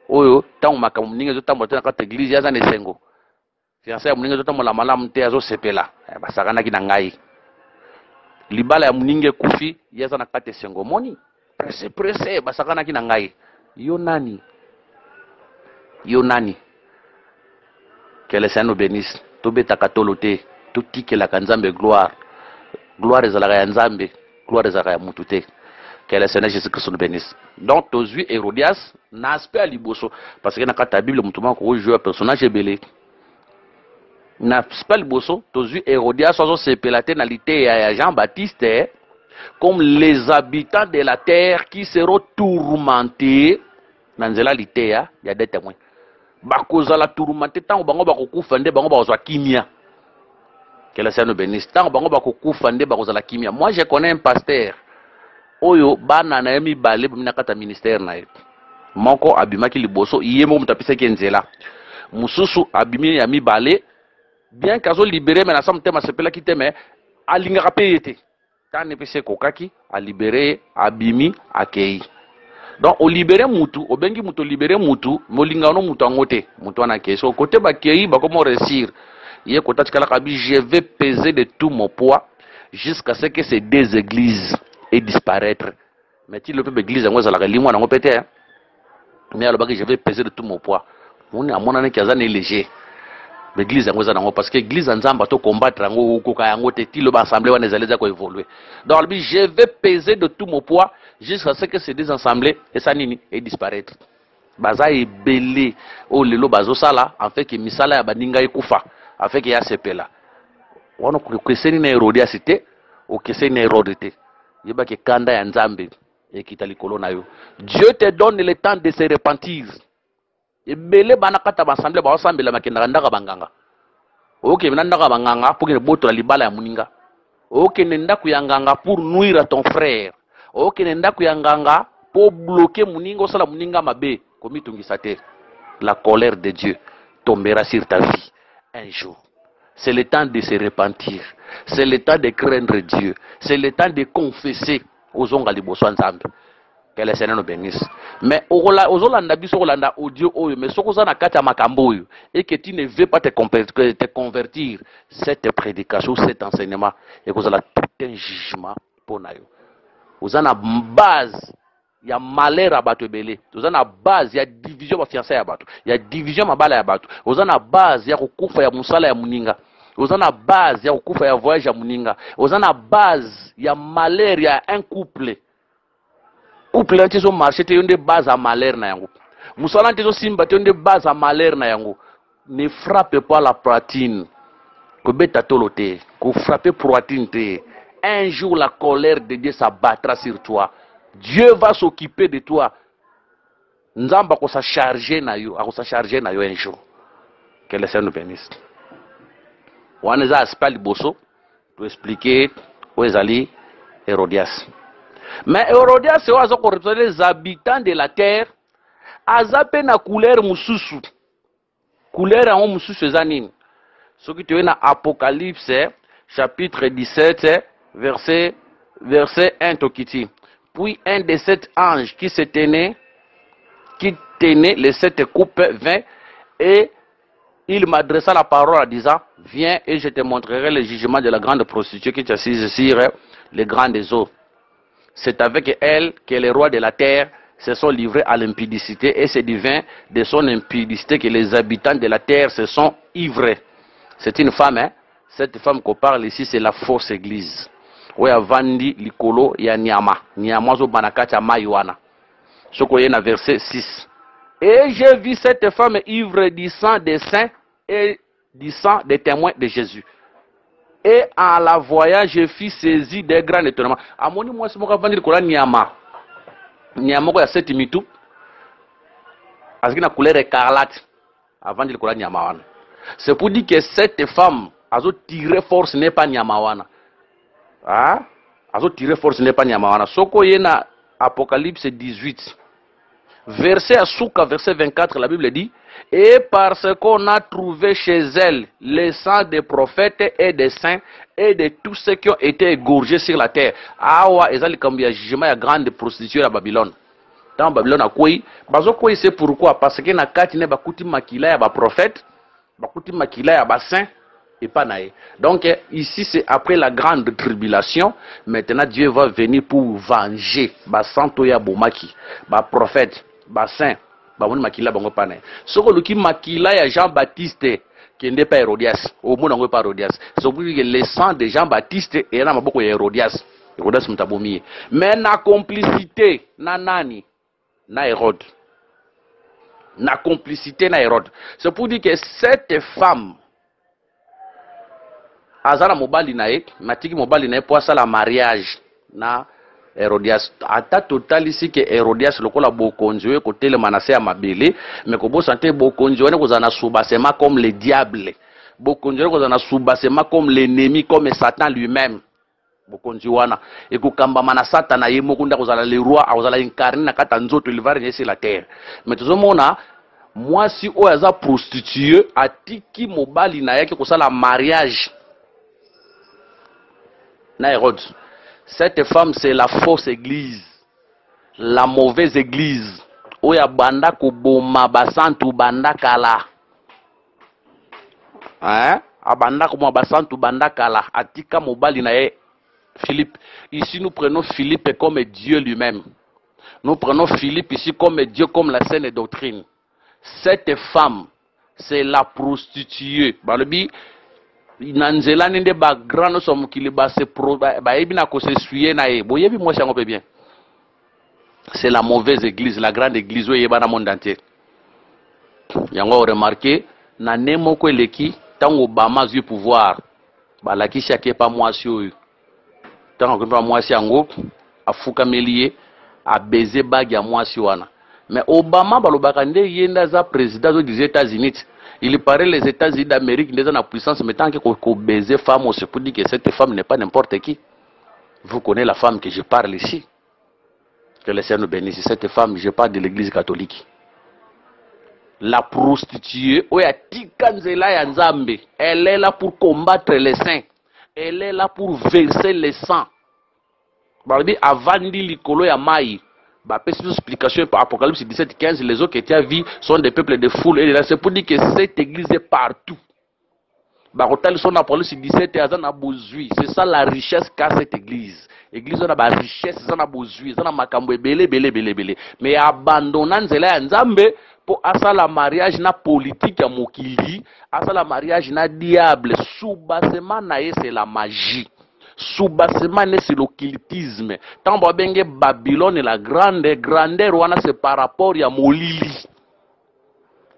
Oh, tant que l'église, il y a des sengo. Fiancé muninge tota mola malamu te azo sepela basakana ki nangai libala ya muninge kufi yaza na kate sengo moni presse basakana ki nangai yo nani que le Seigneur nous bénisse to beta katolote to tikela kanzambe gloire ezalaka ya nzambe gloire ezalaka ya mutu te. Que le Seigneur Jésus-Christ nous bénisse. Donc tozui Hérodias na aspect liboso parce que na kata Bible mutu mako jouer personnage belé. Na spell bosso tozu Hérodias soit sepelaté na lité ya Jean-Baptiste comme les habitants de la terre qui seront tourmentés dans la lité ya des témoins bakoza la tourmenté tant bango bakokufa nde bango bazwa kimia. Que le Seigneur nous bénisse. Tant bango bakokufa nde bakoza la kimia. Moi je connais un pasteur oyo bana na yemi balé bimina kata ministère na ye moko abimaki liboso yemo mutapisa kenzela mususu abimi ya mi balé. Bien qu'azo libéré mais na sam tema sepela ki teme alinga kapete tane pese kokaki a libéré abimi akei. Donc au libéré mutu obengi mutu libéré mutu molinga no mutu angote mutu ana keso côté ba kei ba comment réussir ye kota tikala kabi je vais peser de tout mon poids jusqu'à ce que ces deux églises aient disparaître. Mais si le peuple église ngoza la limwa na ngopete mais alors je vais peser de tout mon poids on a mon année qui a léger. L'église parce que l'église en to combattre assemblée évoluer. Donc je vais peser de tout mon poids jusqu'à ce que ces deux assemblées et ça et disparaître. Baza est belé au lelo bazo sala en fait que misala ya baninga ekufa en fait que ya sepela. wana kukeseni na Herodias te okeseni na Hérode te yeba ke kanda ya Nzambe ekita likolo na yo. Dieu te donne le temps de se repentir. Ebele bana kata ba assemblée ba osambela makenda ndaka banganga. OK ndaka banganga pour que boto la libala ya muninga. OK ndako ya nganga pour nuire à ton frère. OK ndako ya nganga pour bloquer muninga osala muninga mabe komitungisa te. La colère de Dieu tombera sur ta vie un jour. C'est le temps de se repentir. C'est le temps de craindre Dieu. C'est le temps de confesser aux onga liboso nzambe. Que le Seigneur nous bénisse. Mais ozolanda biso olanda audio oyo mais sokoza na kati ya makambo oyo et que tu ne veux pas te convertir, cette prédication, cet enseignement et kozala tout un jugement pour na yo. Ozana base ya malheur ya bato ebele. Ozana base ya division ba fiancé ya bato. Ya division mabala ya bato. Ozana base ya kokufa ya musala ya muninga. Ozana base ya kokufa ya voyage ya muninga. Ozana base ya malheur ya un couple. Couple antizo marché te yonde base à malheur na yango. Musala antizo simba te yonde base à malheur na yango. Ne frappe pas la poitrine. Ko beta tolote, ko frappe poitrine te. Un jour la colère de Dieu s'abattra sur toi. Dieu va s'occuper de toi. Nzamba ko sa charger na yo, ko sa charger na yo un jour. Que le Seigneur nous bénisse. Waneza aspect liboso to expliquer où ezali Hérodias. Mais Hérodias c'est oazo ko représenter les habitants de la terre. Azape na couleur mususu. Couleur en mususu ezanini. Ce qui te est dans Apocalypse chapitre 17 verset 1 tokiti. Puis un des 7 anges qui tenait les 7 coupes vint et il m'adressa la parole en disant, viens et je te montrerai le jugement de la grande prostituée qui est assise sur les grands des eaux. C'est avec elle que les rois de la terre se sont livrés à l'impudicité et c'est du vin de son impudicité que les habitants de la terre se sont ivrés. C'est une femme, hein? Cette femme qu'on parle ici, c'est la fausse église. Oui, avandi likolo ya nyama. Nyama zo banakati ya maywana. Soko yena verset 6. Et j'ai vu cette femme ivre du sang des saints et du sang des témoins de Jésus. Et en la voyant, je fus saisi des grands étonnements. Amoni moi c'est mon avandi likolo nyama. Nyama ko ya 7 mitu. Azina couleur écarlate. Avandi likolo nyama wana. C'est pour dire que cette femme a tiré force n'est pas nyamawana. Ah, a tiré force n'est pas nyamawana. Soko yena Apocalypse 18. Verset Asuka, verset 24, la Bible dit, et parce qu'on a trouvé chez elle le sang des prophètes et des saints et de tous ceux qui ont été égorgés sur la terre. Awa ezali kambia jugement ya grande prostituée à Babylone. Dans Babylone a quoi? Bazo quoi c'est pourquoi? Parce que na kati ne bakuti makila ya ba prophète. Bakuti makila ya bassin et pas naé. Donc ici c'est après la grande tribulation. Maintenant Dieu va venir pour venger basanto ya bomaki, ba prophète, bassin, ba moni makila bango pas naé. Soko luki makila ya Jean-Baptiste qui n'est pas Hérodias, au monde on pas Hérodias. C'est pour que le sang de Jean-Baptiste et na maboko ya Hérodias. Hérodias mtabomi. Mais na complicité na nani? Na Hérode. Na complicité na Hérode. C'est pour dire que cette femme azala mobali nae, matiki mobali nae pour ça la mariage na Hérodias. Ata total ici que Hérodias lokola bokonzi ko tele manase ya mabele, mais ko bo santé bokonzi wana ko zana soubasema comme le diable. Bokonzi ko zana soubasema comme l'ennemi, comme Satan lui-même. Bokonzi wana et ko kamba mana Satan ye mokunda ko zala le roi, ko zala incarné na kata nzoto il va régner sur la terre. Mais tozomona moi si o aza prostituée atiki mobali na yake ko sala mariage na Hérode. Cette femme c'est la fausse église, la mauvaise église. Oya banda ko boma basantu banda kala. Hein? Abanda ko boma basantu banda kala atika mobali na ye Philippe. Ici nous prenons Philippe comme Dieu lui-même. Nous prenons Philippe ici comme Dieu, comme la saine doctrine. Cette femme, c'est la prostituée. Balobi, nanzela nende ba grand somme qui ba se pro ba ebina ko se suyer na e. Boyebi moi chango bien. C'est la mauvaise église, la grande église où yeba na monde entier. Yango remarqué na nemo ko eleki tango Obama a eu pouvoir. balakisi ake pa mwasi oyo tant que pa mwasi yango afuka melie a baiser bag ya mwasi wana. Mais Obama balobaka nde yenda za président des États-Unis. Il paraît les États-Unis d'Amérique déjà na puissance mais tant que ko baiser femme on se peut dire que cette femme n'est pas n'importe qui. Vous connaissez la femme que je parle ici. Que le Seigneur nous bénisse. Cette femme, je parle de l'église catholique. La prostituée, elle est là pour combattre les saints. Elle est là pour verser le sang. Avant de l'icolo ya maï, explication par Apocalypse 17-15, les autres qui étaient à vie sont des peuples de foule. Et c'est pour dire que cette église est partout. C'est ça la richesse qu'a cette église. L'église a la richesse, c'est ça la besoin, c'est ça makambo belé. Mais abandonnant nzela nzambe pour asa la mariage na politique ya mokili, asa la mariage na diable, sous-bassement na c'est la magie. Sous-bassement c'est l'occultisme. Tant benge Babylone la grandeur wana c'est par rapport ya molili.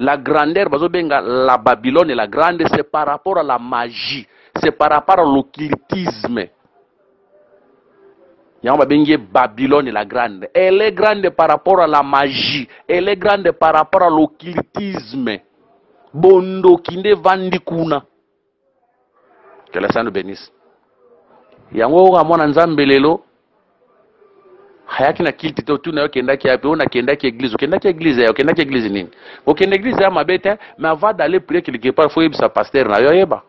La grandeur, la Babylone est la grande, c'est par rapport à la magie, c'est par rapport à l'occultisme. Babylone est la grande. Elle est grande par rapport à la magie, elle est grande par rapport à l'occultisme. Bondo kinde vandikuna. Que le Seigneur nous bénisse. Yango amona nzambe lelo. Hayaki na kilti to tu na yo kenda ki api ona kenda ki église nini ko kenda église ya mabete mais avant d'aller prier quelque part faut yebisa pasteur na yo yeba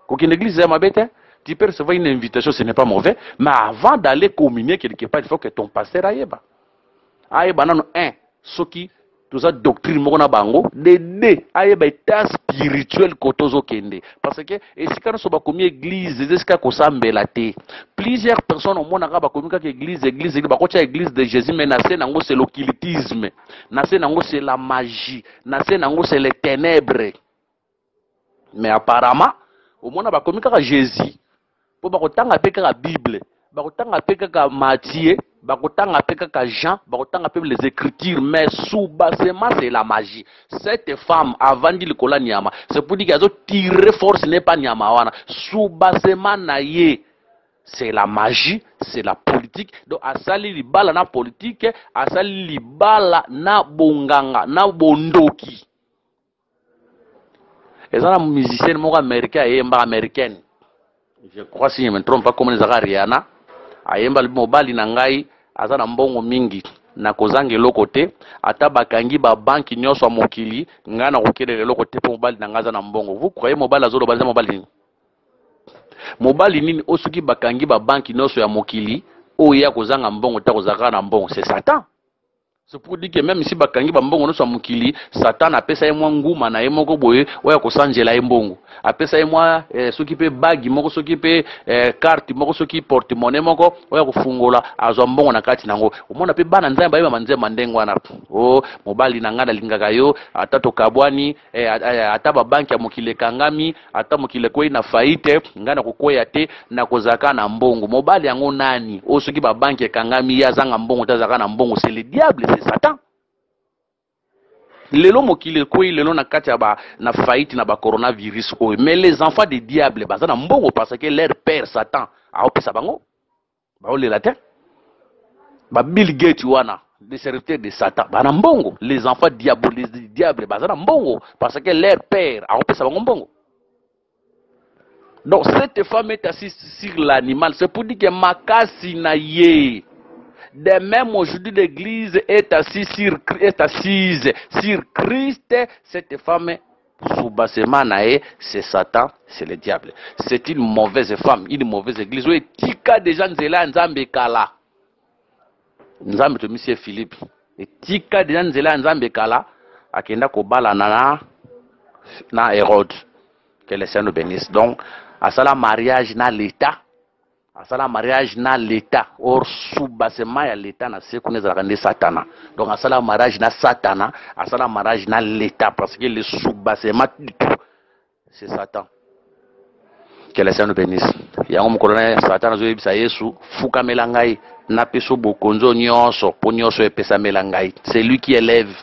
ko kenda église ya mabete tu peux recevoir une invitation ce n'est pas mauvais mais avant d'aller communier quelque part il faut que ton pasteur ayeba nano soki tout ça doctrine moko na bango de ayeba état spirituel kotozo kende parce que esika so ba komi église esika ko sambela te plusieurs personnes au monde ba komi ka église ba ko tia église de Jésus mais na se nango c'est l'occultisme na se nango c'est la magie na se nango c'est les ténèbres mais apparemment au monde ba komi ka Jésus po ba ko tanga pe ka Bible ba ko tanga pe ka Matthieu bakotanga peka ka Jean, bakotanga pe les écritures, mais sous-bassement c'est la magie. Cette femme avant de l'école nyama, c'est pour dire qu'elle a tiré force n'est pas nyama wana. Sous-bassement naie, c'est la magie, c'est la politique. Donc asali libala na politique, asali libala na bonganga, na bondoki. Et ça la musicienne moko américaine et américaine. Je crois si je me trompe pas comme les Ariana. Ayemba mobali na ngai aza na mbongo mingi na kozange lokote ata bakangi ba banki nyonso mokili ngana kokelele lokote po mobali na ngaza na mbongo vous croyez mobali azolo baza mobali nini osuki bakangi ba banki nyonso ya mokili oya kozanga mbongo ta kozaka na mbongo c'est Satan. C'est pour dire que même si bakangi ba mbongo nyonso mokili Satan apesa ye mwa nguma na ye moko boye oya kosanjela ye mbongo apesa ye mwa soki pe bagi moko soki pe carte moko soki porte-monnaie moko oya kofungola azwa mbongo na kati nango omona pe bana nzambe bayeba manzema ndengo wana mobali na ngana lingaka yo ata to kabwani ata ba banki ya mokili kangami ata mokili ko ina faite ngana kokoya te na kozaka na mbongo mobali yango nani o soki ba banki kangami ya zanga mbongo tazaka na mbongo c'est le diable c'est Satan. Lelo mokile ko lelo na kati ba na faillite na ba coronavirus o mais les enfants des diables baza na mbongo parce que leur père Satan a opesa bango ba ole la terre ba Bill Gates wana des serviteurs de Satan ba na mbongo les enfants diabolisés des diables baza na mbongo parce que leur père a opesa bango mbongo. Donc cette femme est assise sur l'animal c'est pour dire que makasi na ye. De même aujourd'hui l'église est assise sur Christ. Cette femme sous-bassement nae c'est Satan, c'est le diable. C'est une mauvaise femme, une mauvaise église. Oui, tika déjà nzela nzambe kala. Nzambe to monsieur Philippe. Et tika déjà nzela nzambe kala akenda kobala na Hérode. Que le Seigneur nous bénisse. Donc à ça la mariage na l'état. Asala mariage na l'état or sous-bassement ya l'état na se connaître la satana donc asala mariage na satana asala mariage na l'état parce que le sous-bassement c'est Satan. Que le Seigneur nous bénisse. Yango mkolona satana zo yebisa Yesu fuka melangai na peso bokonzo nyonso po nyonso epesa melangai c'est lui qui élève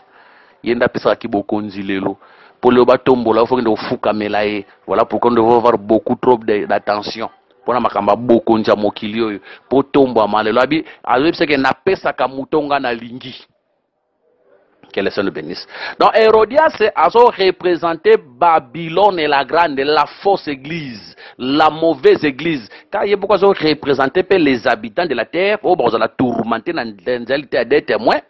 yenda pesa ki bokonzi lelo pour le batombo là, il faut que nous fouca melaye. Voilà pourquoi nous devons avoir beaucoup trop d'attention. Pour na makamba beaucoup nja mokilio pour tombo amalelo abi azobi c'est que na pesa ka mutonga na lingi. Que le Seigneur nous bénisse. Donc Hérodias a représenté Babylone et la grande, la fausse église, la mauvaise église. Car il y a beaucoup de représenté les habitants de la terre, pour la tourmenter dans des témoins.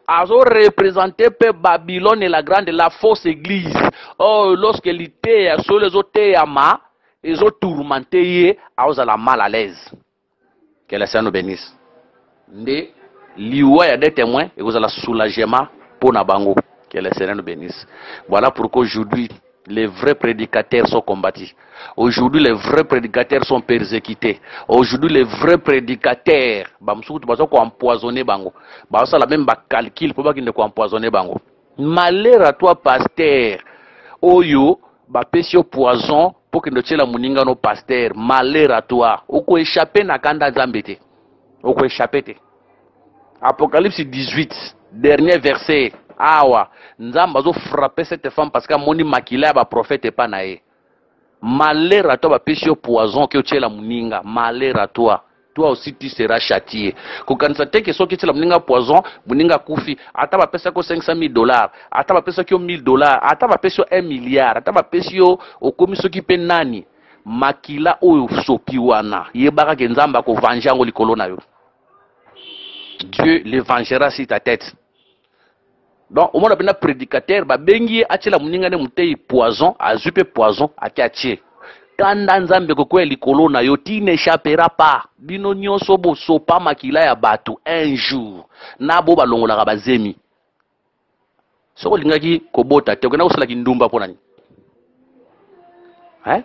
A représenté Babylone et la grande, la fausse église. Oh, lorsque l'été sur les autres ama, ils ont tourmenté, ils ont la mal à l'aise. Que le Seigneur nous bénisse. Né, liwa y a des témoins, et vous avez la soulagement. Pour Nabango, que le Seigneur nous bénisse. Voilà pourquoi aujourd'hui, les vrais prédicateurs sont combattus. Aujourd'hui, les vrais prédicateurs sont persécutés. Aujourd'hui, les vrais prédicateurs, empoisonner bango. Ça la même calcul pour pas qu'ils ne empoisonner bango. Malheur à toi, pasteur. Oyo, pesio poison pour que ne tient la muninga no pasteur. Malheur à toi. Oko échappé na kanda zambete. Oko échappé. Apocalypse 18. Dernier verset. Awa. Nzamba zo frapper cette femme parce qu'à moni makila ba prophète et pas nae. Malheur à toi ba péché poison que tu la muninga. Malheur à toi. Toi aussi tu seras châtié. Kokanisa te que so que tu la muninga poison, muninga kufi. Ata ba pesa ko $500,000. Ata ba pesa ko $1,000. Ata ba pesa $1 milliard. Ata ba pesa o komiso ki pe nani. Makila oyo sopiwana. Yebaka ke nzamba ko vengeance likolo na yo. Dieu les vengera sur ta tête. Donc, au moins, on a un prédicateur, bah, bengi, atila muninga ne mutei poison, azupe poison, akiache. Kanda nzambe kokwe likolo na yo, ti n'échappera pas. Bino nyonso bo sopa makila ya batu, un jour. Na bo balongola bazemi. Soko lingaki kobota, te okena kosala kindumba pona ni. Hein?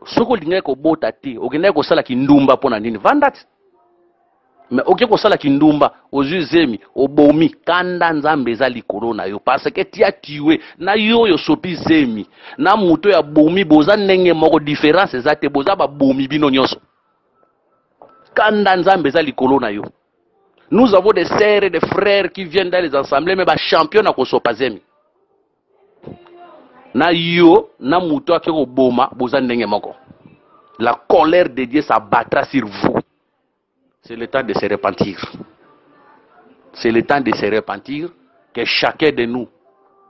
Soko lingaki kobota te, okena kosala kindumba pona nini. Vandat. Mais ok kosala kindumba ozuzemi obomi kanda nzambe eza likolo na yo parce que tia tiwe na yo yo sopi zemi na muto ya bomi boza ndenge moko différence eza te boza ba bomi bino nyonso kanda nzambe eza likolo na yo. Nous avons des sœurs et des frères qui viennent dans les assemblées mais ba champion na kosopa zemi na yo na muto akeko boma boza ndenge moko. La colère de Dieu s'abattra sur vous. C'est le temps de se repentir. C'est le temps de se repentir que chacun de nous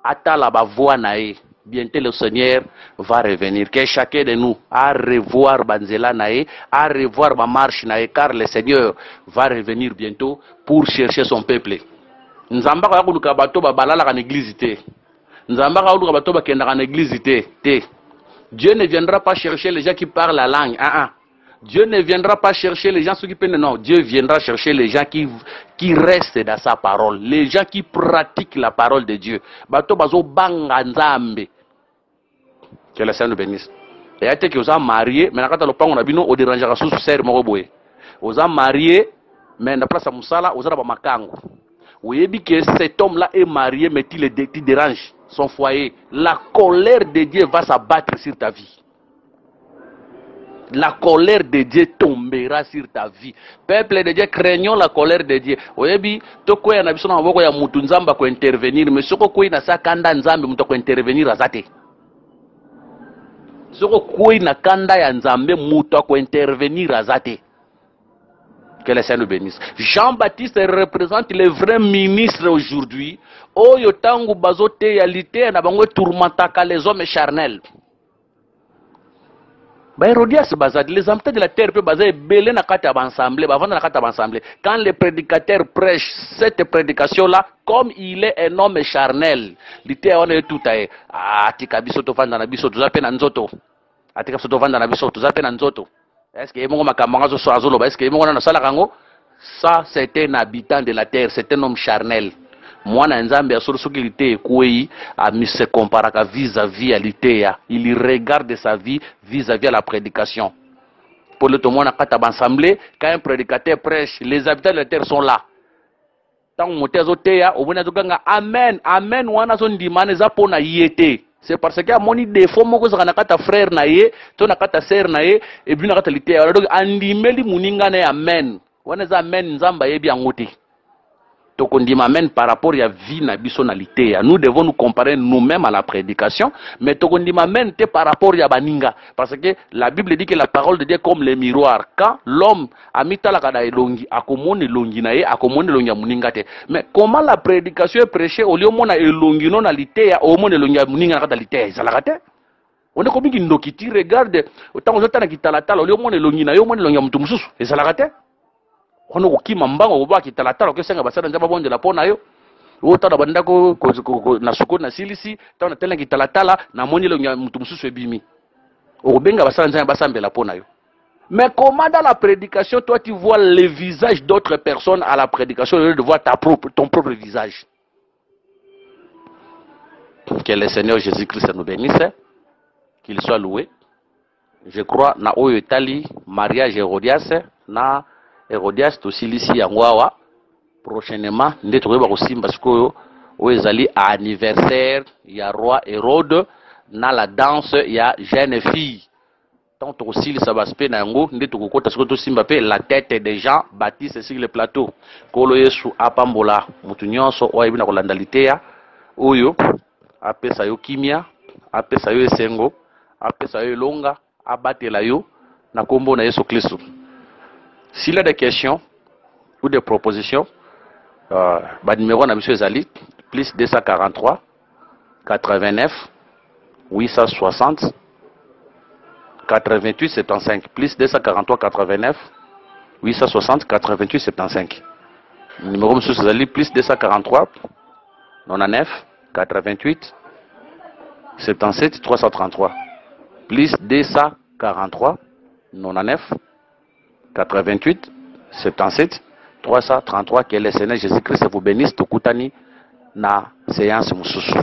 attend la voix nae. Bientôt le Seigneur va revenir. Que chacun de nous a revoir Banzela nae, a revoir ma marche nae, car le Seigneur va revenir bientôt pour chercher son peuple. Nzamba ka kuluka bato ba balala ka église te. Nzamba ka kuluka bato ba kenda ka église te. Dieu ne viendra pas chercher les gens qui parlent la langue. Dieu ne viendra pas chercher les gens qui peuvent. Non, Dieu viendra chercher les gens qui restent dans sa parole. Les gens qui pratiquent la parole de Dieu. Bato bazo banga nzambe. Que le Seigneur nous bénisse. Et à que vous avez marié, mais quand on a bino au dérange à sous serre moroboé. Vous avez marié, mais na place à musala, vous avez makango. Vous voyez que cet homme-là est marié, mais il dérange son foyer. La colère de Dieu va s'abattre sur ta vie. La colère de Dieu tombera sur ta vie. Peuple de Dieu, craignons la colère de Dieu. Oyebi, toko ya nabiso na maboko ya mutu nzamba ko intervenir, mais soko koi na sa kanda nzambe mutu ko intervenir azate. Soko koi na kanda ya nzambe mutu ko intervenir azate. Que le Seigneur nous bénisse. Jean-Baptiste représente les vrais ministres aujourd'hui. Oyo tangu bazote ya lité na bango tourmentaka les hommes charnels. Hérodias bazad les habitants de la terre peuvent baser belé na kata ensemble, bavanda na kata ensemble. Quand le prédicateur prêche cette prédication là, comme il est un homme charnel, lité on est tout aé. Atika biso to vanda na biso tuzape na nzoto. Atika biso to vanda na biso tuzape na nzoto. Est-ce que mongo makamanga zo so azolo ba est-ce que mongo na sala kango? Ça c'est un habitant de la terre, c'est un homme charnel. Moi na nzambe ya solo soki lité kwei a mi se comparaka vis-à-vis à lité ya. Il regarde sa vie vis-à-vis à la prédication. Pour le monde kata assemblée, quand un prédicateur prêche, les habitants de la terre sont là. Tant motezo teya, obona zokanga amen, amen wana zo ndimane za pona yete. C'est parce que moni défaut moko za nakata frère na ye, to nakata sœur na ye, et puis nakata lité. Donc andimeli muninga na amen. Wana za amen nzamba yebi angote. tokondima même par rapport à vie na bisonalité. Nous devons nous comparer nous-mêmes à la prédication, mais tokondima même par rapport à baninga. Parce que la Bible dit que la parole de Dieu est comme le miroir. Quand l'homme a mis talakada elongi, akomone elongi na ye, akomone elongi ya muninga te. Mais comment la prédication est prêchée au lieu mona elongi non na litea, au mona elongi ya muninga na kata litea, salakate? On est comme une dokiti, regarde, autant on a qui talatala, au lieu mona elongi na yo, mona elongi ya mutu mususu, salakate? On a qui mambango oba ki talatala ko senga basana njaba bonde la pona yo ota da banda ko na soko na silisi ta na tela ki talatala na moni le mutu mususu ebimi o benga basana njaba basambe la pona yo. Mais comment dans la prédication toi tu vois le visage d'autres personnes à la prédication au lieu de voir ton propre visage? Que le Seigneur Jésus-Christ nous bénisse, qu'il soit loué. Je crois na oyo etali mariage Hérodias na Hérodias tosilisi yango awa prochainement nde tokoyeba kosimba sikoyo oyo ezali anniversaire ya roi Hérode na la danse ya jeune fille. Tant tokosilisa baspe na yango nde tokokota sikoyo tosimba pe la tête de Jean Baptiste sur le plateau. Kolo Yesu apambola mutu nyonso oyo ebina kolanda liteya oyo apesa yo kimia, apesa yo esengo, apesa yo elonga, abatela yo na kombo na Yesu Kristo. S'il y a des questions ou des propositions, numéro na monsieur Zali, plus 243 89 860 88 75, plus 243 89 860 88 75. Numéro monsieur Zali, plus 243 99 88 77 333, plus 243 99 88 77 333. Que le Seigneur Jésus-Christ vous bénisse. Tokutani na séance mususu.